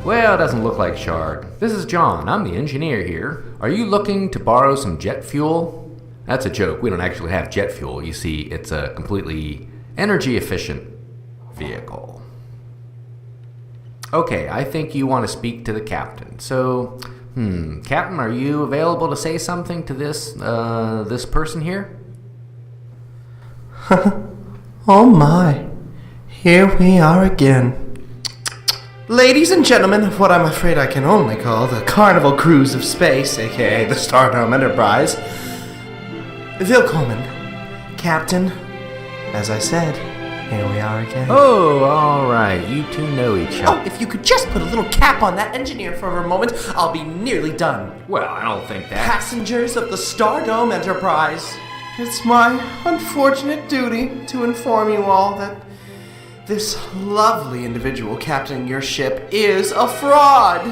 Well, it doesn't look like Sharg. This is John, I'm the engineer here. Are you looking to borrow some jet fuel? That's a joke, we don't actually have jet fuel. You see, it's a completely energy efficient vehicle. Okay, I think you want to speak to the captain. So, Captain, are you available to say something to this person here? Oh my, here we are again. Ladies and gentlemen of what I'm afraid I can only call the Carnival Cruise of Space, aka the Stardome Enterprise. Willkommen, Captain. As I said, here we are again. Oh, alright, you two know each other. Oh, if you could just put a little cap on that engineer for a moment, I'll be nearly done. Well, I don't think that. Passengers of the Stardome Enterprise, it's my unfortunate duty to inform you all that this lovely individual captaining your ship is a fraud.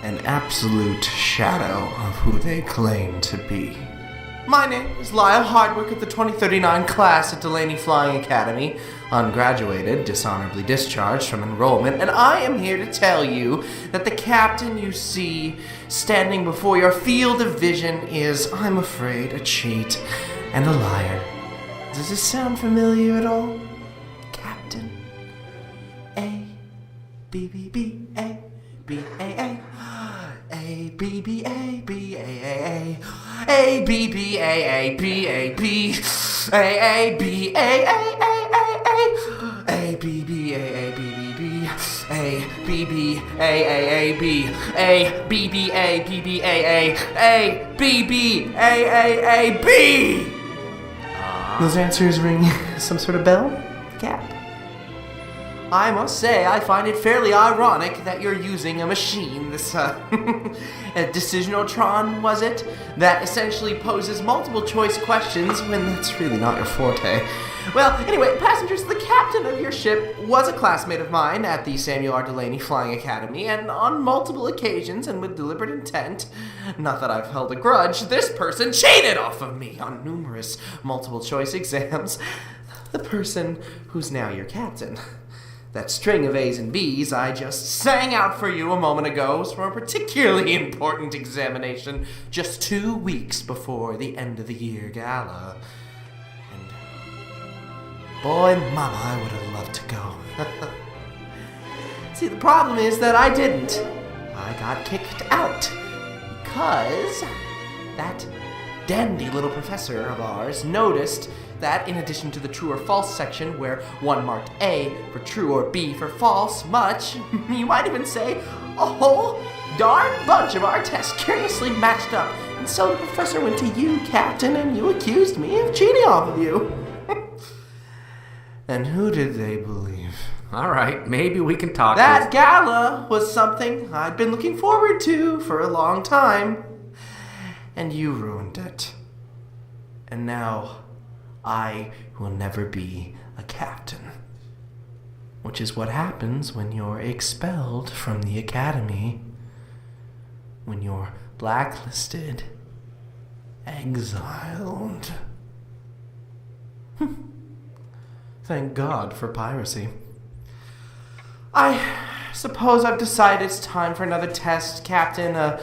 An absolute shadow of who they claim to be. My name is Lyle Hardwick of the 2039 class at Delaney Flying Academy, ungraduated, dishonorably discharged from enrollment, and I am here to tell you that the captain you see standing before your field of vision is, I'm afraid, a cheat and a liar. Does this sound familiar at all? Captain A B B B A B A A A B B A B A A A B B A A B A B A A B A A A B B A A B B B A B B A A A B A B B A B B A A A B B A A A B. Those answers ring some sort of bell, Cap? I must say, I find it fairly ironic that you're using a machine, this, a Decisionotron, was it? That essentially poses multiple choice questions when that's really not your forte. Well, anyway, passengers, the captain of your ship was a classmate of mine at the Samuel R. Delaney Flying Academy, and on multiple occasions and with deliberate intent, not that I've held a grudge, this person cheated off of me on numerous multiple choice exams. The person who's now your captain. That string of A's and B's I just sang out for you a moment ago was from a particularly important examination just 2 weeks before the end of the year gala. And boy, mama, I would have loved to go. See, the problem is that I didn't. I got kicked out because that dandy little professor of ours noticed that in addition to the true or false section where one marked A for true or B for false, much, you might even say, a whole darn bunch of our tests curiously matched up. And so the professor went to you, Captain, and you accused me of cheating off of you. And who did they believe? All right, maybe we can talk. That gala was something I'd been looking forward to for a long time. And you ruined it. And now I will never be a captain. Which is what happens when you're expelled from the academy. When you're blacklisted. Exiled. Thank God for piracy. I suppose I've decided it's time for another test, Captain. A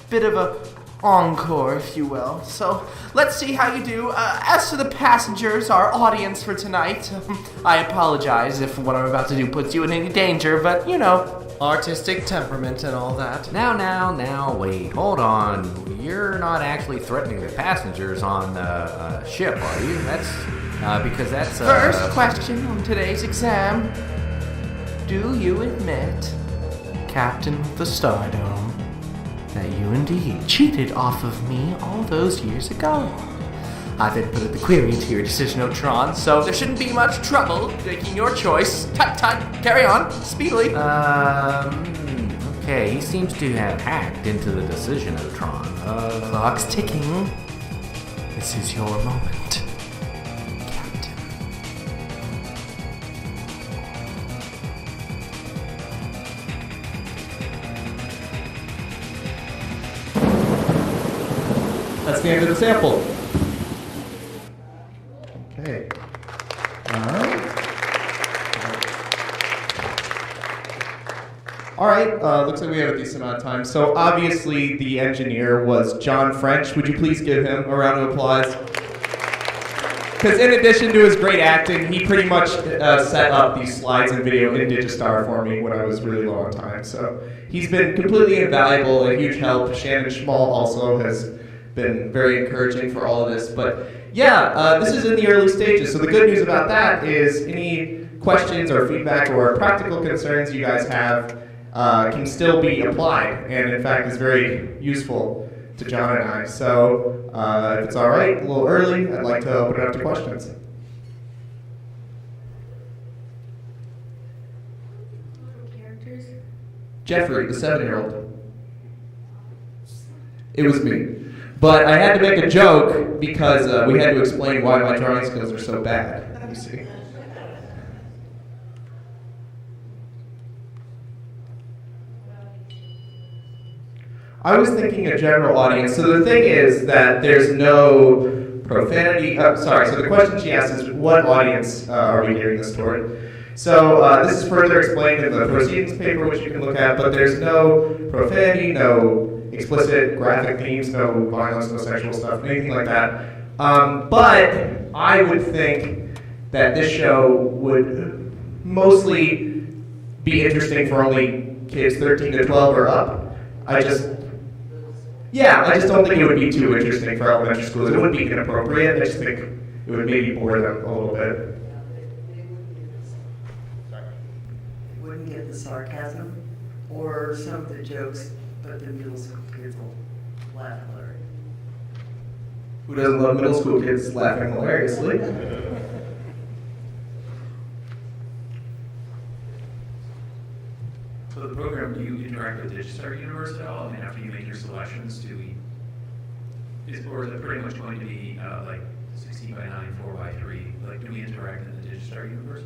bit of a encore, if you will. So let's see how you do. As to the passengers, our audience for tonight, I apologize if what I'm about to do puts you in any danger, but you know, artistic temperament and all that. Now, wait, hold on. You're not actually threatening the passengers on the ship, are you? That's because that's First question on today's exam. Do you admit, Captain of the Stardome, that you indeed cheated off of me all those years ago? I've inputted the query into your decision, Otron, so there shouldn't be much trouble making your choice. Tut, carry on, speedily. Okay, he seems to have hacked into the decision, Otron. Clock's ticking. This is your moment. That's the end of the sample. Okay. All right. Looks like we have a decent amount of time. So obviously the engineer was John French. Would you please give him a round of applause? Because in addition to his great acting, he pretty much set up these slides and video in Digistar for me when I was really low on time. So he's been completely invaluable, a huge help. Shannon Schmall also has been very encouraging for all of this. But yeah, this is in the early stages. So the good news about that is any questions or feedback or practical concerns you guys have can still be applied. And in fact, is very useful to John and I. So if it's all right, a little early, I'd like to open it up to questions. Characters? Jeffrey, the 7-year-old. It was me. But I had to make a joke because we had to explain why my drawing skills are so bad, you see. I was thinking a general audience. So the thing is that there's no profanity. So the question she asked is, what audience are we gearing this toward? So this is further explained in the proceedings paper, which you can look at, but there's no profanity, no explicit graphic themes, no violence, no sexual stuff, anything like that. But I would think that this show would mostly be interesting for only kids 13 to 12 or up. I just don't think it would be too interesting for elementary schools. It wouldn't be inappropriate. I just think it would maybe bore them a little bit. Wouldn't get the sarcasm or some of the jokes, but the middle school kids will laugh hilarious. Who doesn't love middle school kids laughing hilariously? So the program, do you interact with Digistar Universe at all? I mean, after you make your selections, or is it pretty much going to be like 16 by 9, 4 by 3? Like, do we interact in the Digistar Universe?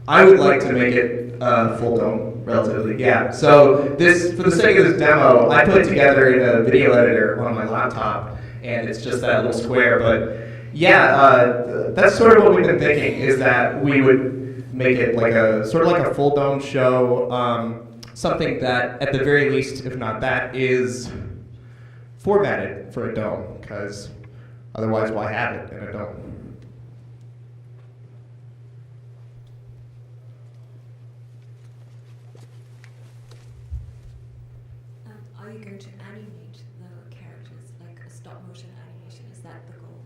I would like to make it full dome, relatively, yeah. So this, for the sake of this demo, I put it together in a video editor on my laptop, and it's just that little square. But yeah, that's sort of what we've been thinking, is that we would make it like a sort of like a full dome show, something that at the very least, if not that, is formatted for a dome, because otherwise why have it in a dome? Are you going to animate the characters, like a stop motion animation? Is that the goal?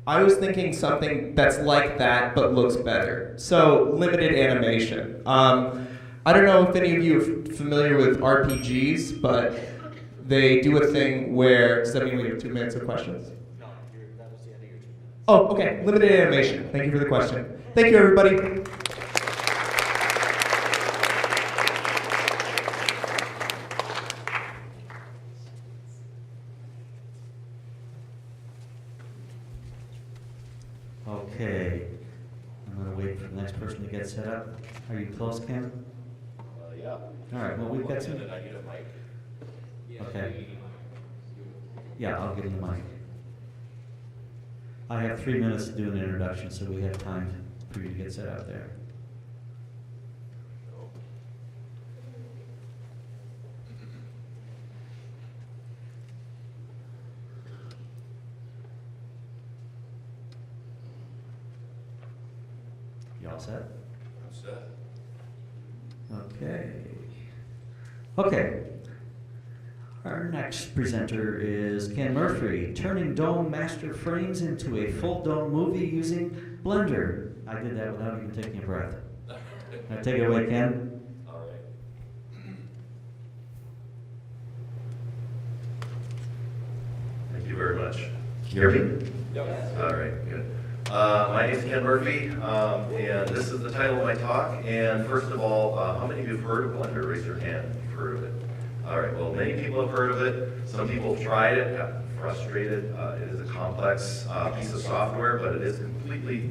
I was thinking something that's like that, but looks better. So, limited animation. I don't know if any of you are familiar with RPGs, but they do a thing where, does that mean we have 2 minutes of questions? No, that was the end of your 2 minutes. Oh, okay, limited animation. Thank you for the question. Thank you, everybody. Okay, I'm gonna wait for the next person to get set up. Are you close, Ken? Yeah. All right, well, we've got some. I need a mic. Okay. Yeah, I'll give you the mic. I have 3 minutes to do an introduction, so we have time for you to get set up there. You all set? I'm set. Okay. Okay. Our next presenter is Ken Murphy, turning dome master frames into a full dome movie using Blender. I did that without even taking a breath. Now take it away, Ken. All right. Thank you very much. Can you hear me? Yep. All right, good. My name is Ken Murphy, and this is the title of my talk. And first of all, how many of you have heard of Blender? Raise your hand if you've heard of it. All right, well, many people have heard of it. Some people have tried it, got frustrated. It is a complex piece of software, but it is completely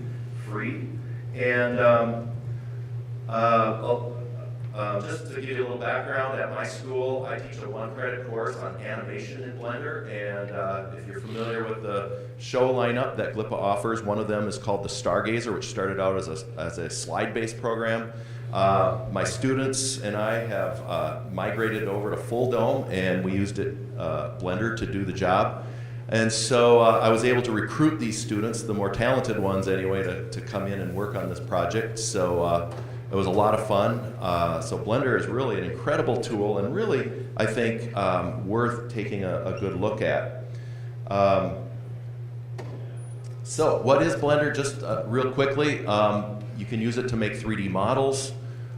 free. And just to give you a little background, at my school, I teach a 1-credit course on animation in Blender. And if you're familiar with the show lineup that GLPA offers, one of them is called the Stargazer, which started out as a slide-based program. My students and I have migrated over to Full Dome, and we used Blender to do the job. And so I was able to recruit these students, the more talented ones anyway, to come in and work on this project. So it was a lot of fun. So Blender is really an incredible tool, and really, I think, worth taking a good look at. So what is Blender? Just real quickly, you can use it to make 3D models.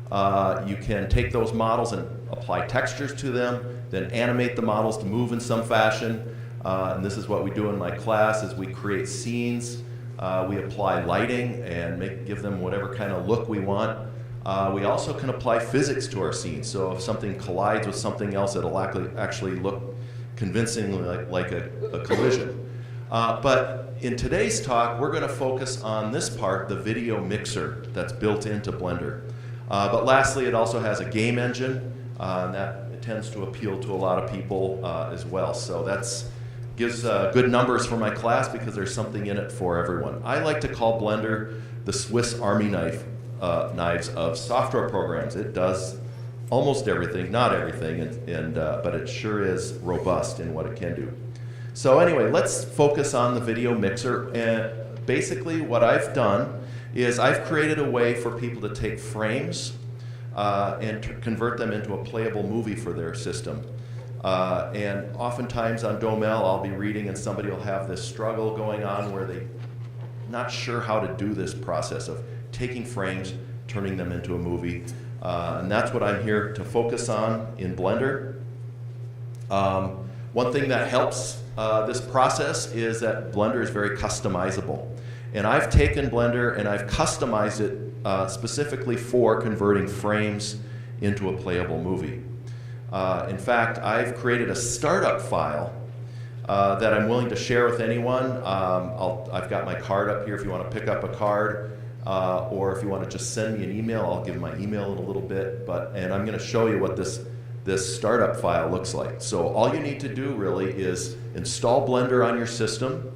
You can take those models and apply textures to them, then animate the models to move in some fashion. And this is what we do in my class, is we create scenes. We apply lighting and give them whatever kind of look we want. We also can apply physics to our scenes. So if something collides with something else, it'll actually look convincingly like a collision. But in today's talk, we're going to focus on this part, the video mixer that's built into Blender. But lastly, it also has a game engine, and that tends to appeal to a lot of people as well. So that's gives good numbers for my class because there's something in it for everyone. I like to call Blender the Swiss Army knives of software programs. It does almost everything, not everything, but it sure is robust in what it can do. So anyway, let's focus on the video mixer. And basically what I've done is I've created a way for people to take frames and convert them into a playable movie for their system. And oftentimes on Domel, I'll be reading and somebody will have this struggle going on where they're not sure how to do this process of taking frames, turning them into a movie. And that's what I'm here to focus on in Blender. One thing that helps this process is that Blender is very customizable. And I've taken Blender and I've customized it specifically for converting frames into a playable movie. In fact, I've created a startup file that I'm willing to share with anyone. I've got my card up here if you want to pick up a card, or if you want to just send me an email, I'll give my email in a little bit. And I'm going to show you what this startup file looks like. So all you need to do really is install Blender on your system,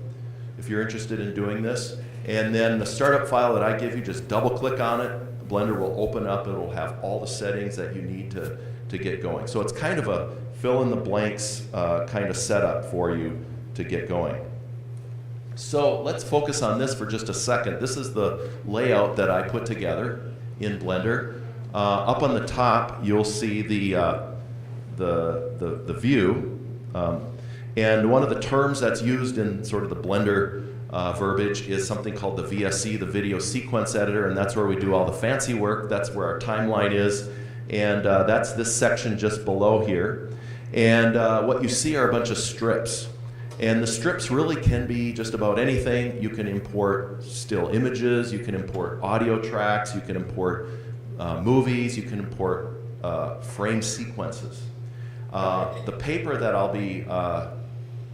if you're interested in doing this, And then the startup file that I give you, just double click on it. The Blender will open up. It will have all the settings that you need to get going. So it's kind of a fill in the blanks kind of setup for you to get going. So let's focus on this for just a second. This is the layout that I put together in Blender. Up on the top, you'll see the view. And one of the terms that's used in sort of the Blender verbiage is something called the VSE, the Video Sequence Editor, and that's where we do all the fancy work. That's where our timeline is, and that's this section just below here. And what you see are a bunch of strips. And the strips really can be just about anything. You can import still images, you can import audio tracks, you can import movies, you can import frame sequences. The paper that I'll be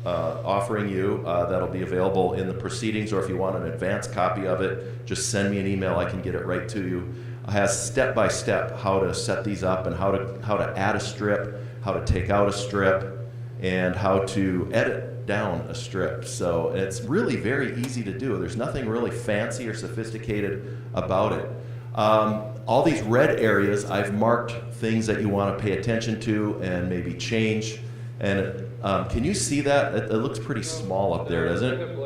offering you, that'll be available in the proceedings, or if you want an advanced copy of it, just send me an email, I can get it right to you. It has step-by-step how to set these up and how to add a strip, how to take out a strip, and how to edit down a strip. So it's really very easy to do. There's nothing really fancy or sophisticated about it. All these red areas, I've marked things that you want to pay attention to and maybe change. And can you see that? It looks pretty small up there, doesn't it?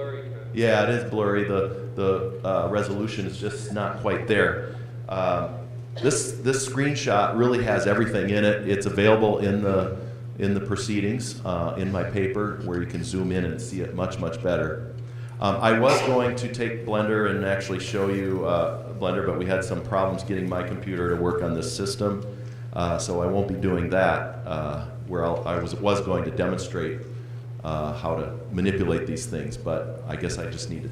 Yeah, it is blurry. The resolution is just not quite there. This screenshot really has everything in it. It's available in the proceedings in my paper, where you can zoom in and see it much, much better. I was going to take Blender and actually show you Blender, but we had some problems getting my computer to work on this system, so I won't be doing that, where I was going to demonstrate how to manipulate these things, but I guess I just need to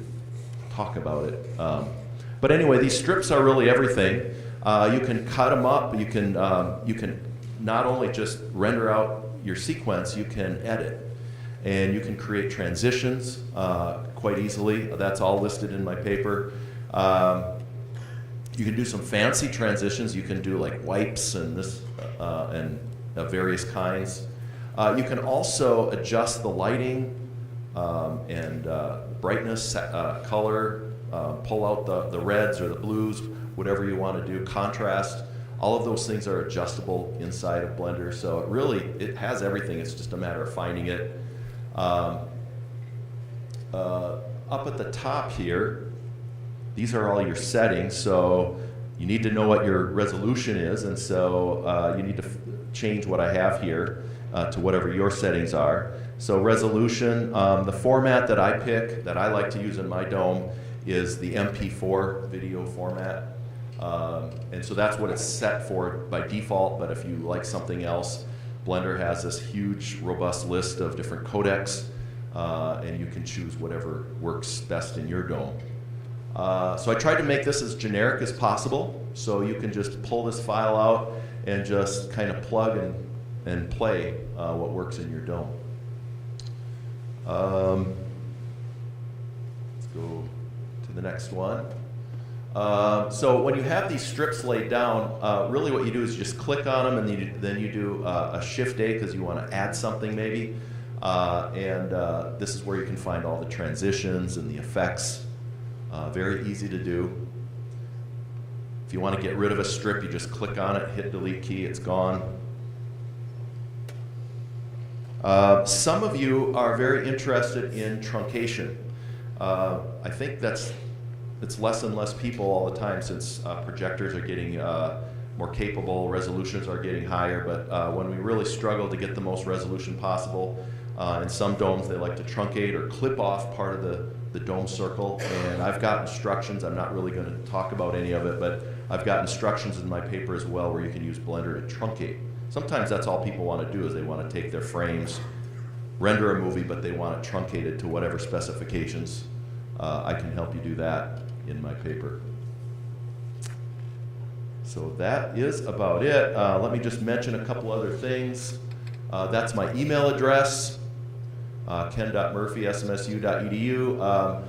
talk about it. But anyway, these strips are really everything. You can cut them up. You can not only just render out your sequence, you can edit. And you can create transitions quite easily. That's all listed in my paper. You can do some fancy transitions. You can do like wipes and this and various kinds. You can also adjust the lighting and brightness, color, pull out the reds or the blues, whatever you want to do, contrast. All of those things are adjustable inside of Blender, so it has everything. It's just a matter of finding it. Up at the top here, these are all your settings, so you need to know what your resolution is, and so you need to change what I have here to whatever your settings are. So resolution, the format that I pick, that I like to use in my dome, is the MP4 video format. And so that's what it's set for by default, but if you like something else, Blender has this huge, robust list of different codecs, and you can choose whatever works best in your dome. So I tried to make this as generic as possible, so you can just pull this file out and just kind of plug and play what works in your dome. Let's go to the next one. So when you have these strips laid down, really what you do is you just click on them, and then you do a Shift A because you want to add something maybe. And this is where you can find all the transitions and the effects. Very easy to do. If you want to get rid of a strip, you just click on it, hit Delete key, it's gone. Some of you are very interested in truncation. I think it's less and less people all the time, since projectors are getting more capable, resolutions are getting higher, but when we really struggle to get the most resolution possible, in some domes they like to truncate or clip off part of the dome circle, and I've got instructions. I'm not really going to talk about any of it, but I've got instructions in my paper as well where you can use Blender to truncate. Sometimes that's all people want to do, is they want to take their frames, render a movie, but they want it truncated to whatever specifications. I can help you do that in my paper. So that is about it. Let me just mention a couple other things. That's my email address, ken.murphy@smsu.edu.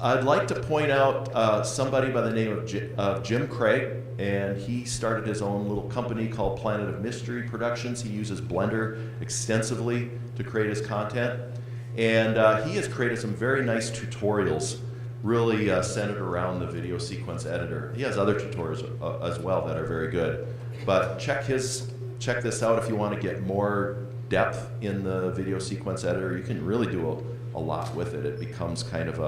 I'd like to point out somebody by the name of Jim Craig, and he started his own little company called Planet of Mystery Productions. He uses Blender extensively to create his content, and he has created some very nice tutorials, really centered around the video sequence editor. He has other tutorials as well that are very good. But check this out if you want to get more depth in the video sequence editor. You can really do a lot with it. It becomes kind of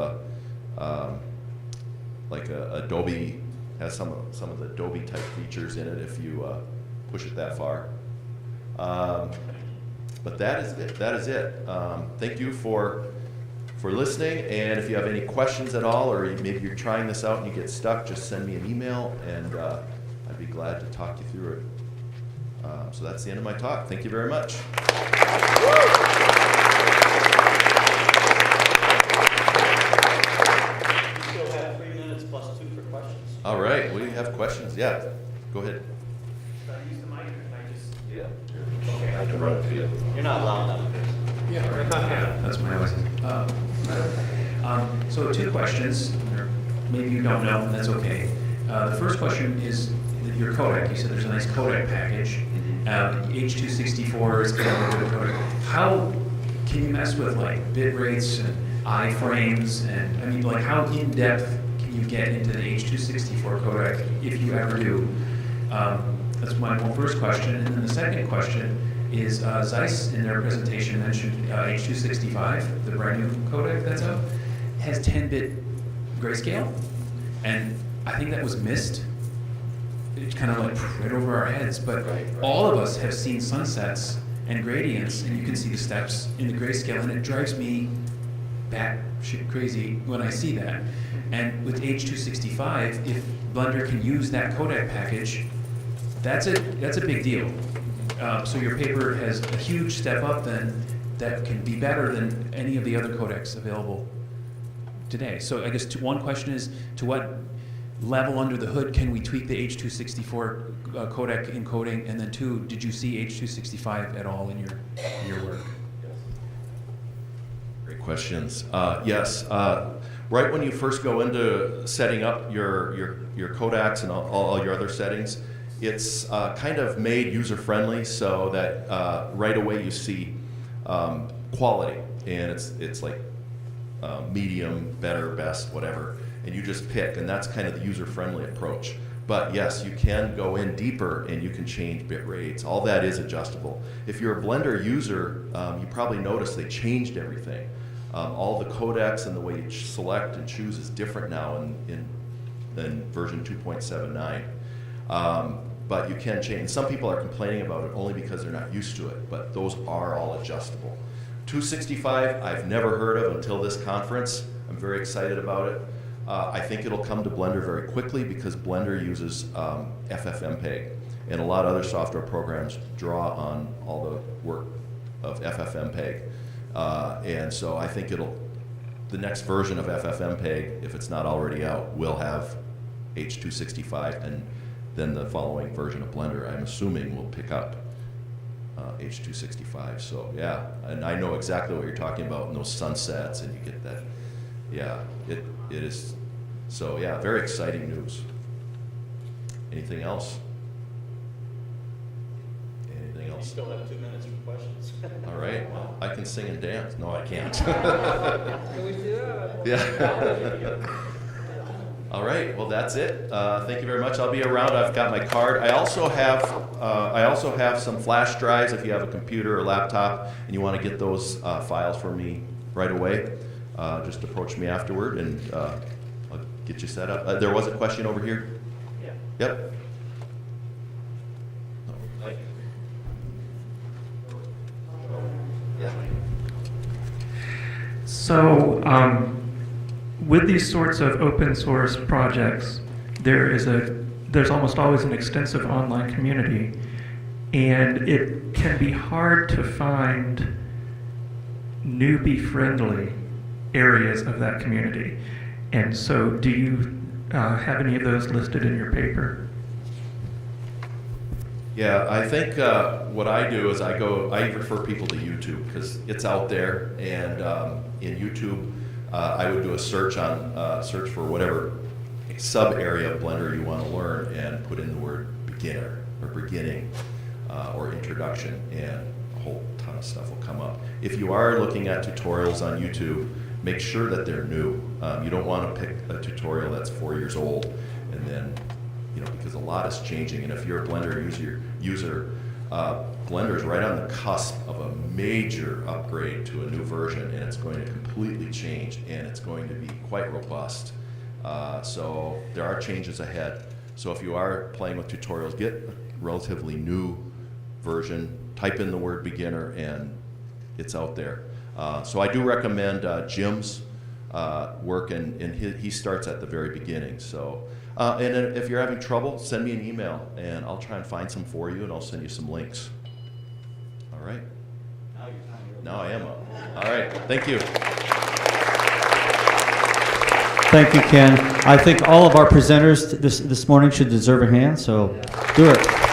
like Adobe, has some of the Adobe type features in it if you push it that far. But that is it. That is it. Thank you for listening, and if you have any questions at all, or maybe you're trying this out and you get stuck, just send me an email, and I'd be glad to talk you through it. So that's the end of my talk. Thank you very much. We still have 3 minutes plus 2 for questions. All right, we have questions. Yeah, go ahead. Should I use the mic or can I just? Yeah. Okay. I can run it to you. You're not loud enough. Yeah. That's my voice. So 2 questions. Maybe you don't know, that's okay. The first question is your codec. You said there's a nice codec package. H.264 is kind of a good codec. How can you mess with like bit rates and iframes, and I mean, like, how in depth can you get into the H.264 codec if you ever do? That's my first question. And then the second question is Zeiss in their presentation mentioned H.265, the brand new codec that's out, has 10-bit grayscale, and I think that was missed. It's kind of like right over our heads, but all of us have seen sunsets and gradients, and you can see the steps in the grayscale, and it drives me batshit crazy when I see that. And with H.265, if Blender can use that codec package, that's a big deal. So your paper has a huge step up then that can be better than any of the other codecs available today. So I guess one question is, to what level under the hood can we tweak the H.264 codec encoding? And then 2, did you see H.265 at all in your work? Great questions. Yes. Right when you first go into setting up your codecs and all your other settings, it's kind of made user-friendly so that right away you see quality, and it's like medium, better, best, whatever, and you just pick, and that's kind of the user-friendly approach. But yes, you can go in deeper and you can change bit rates. All that is adjustable. If you're a Blender user, you probably noticed they changed everything. All the codecs and the way you select and choose is different now in version 2.79. But you can change. Some people are complaining about it only because they're not used to it, but those are all adjustable. 265, I've never heard of until this conference. I'm very excited about it. I think it'll come to Blender very quickly because Blender uses FFmpeg, and a lot of other software programs draw on all the work of FFmpeg. And so I think the next version of FFmpeg, if it's not already out, will have H.265, and then the following version of Blender, I'm assuming, will pick up H.265. So yeah, and I know exactly what you're talking about in those sunsets, and you get that. Yeah, it is. So yeah, very exciting news. Anything else? Anything else? You still have 2 minutes for questions. All right. Well, I can sing and dance. No, I can't. Can we do that? Yeah. All right. Well, that's it. Thank you very much. I'll be around. I've got my card. I also have some flash drives. If you have a computer or laptop and you want to get those files for me right away, just approach me afterward, and I'll get you set up. There was a question over here. Yeah. Yep. Yeah. So, with these sorts of open source projects, there's almost always an extensive online community, and it can be hard to find newbie-friendly areas of that community. And so, do you have any of those listed in your paper? Yeah, I think what I do is I refer people to YouTube because it's out there, and in YouTube, I would do a search for whatever sub area of Blender you want to learn, and put in the word beginner or beginning or introduction, and a whole ton of stuff will come up. If you are looking at tutorials on YouTube, make sure that they're new. You don't want to pick a tutorial that's 4 years old, and then, because a lot is changing. And if you're a Blender user, Blender is right on the cusp of a major upgrade to a new version, and it's going to completely change, and it's going to be quite robust. So there are changes ahead. So if you are playing with tutorials, get a relatively new version, type in the word beginner, and it's out there. So I do recommend Jim's work, and he starts at the very beginning. So, and then if you're having trouble, send me an email, and I'll try and find some for you, and I'll send you some links. All right. Now I am up. All right. Thank you. Thank you, Ken. I think all of our presenters this morning should deserve a hand, so do it.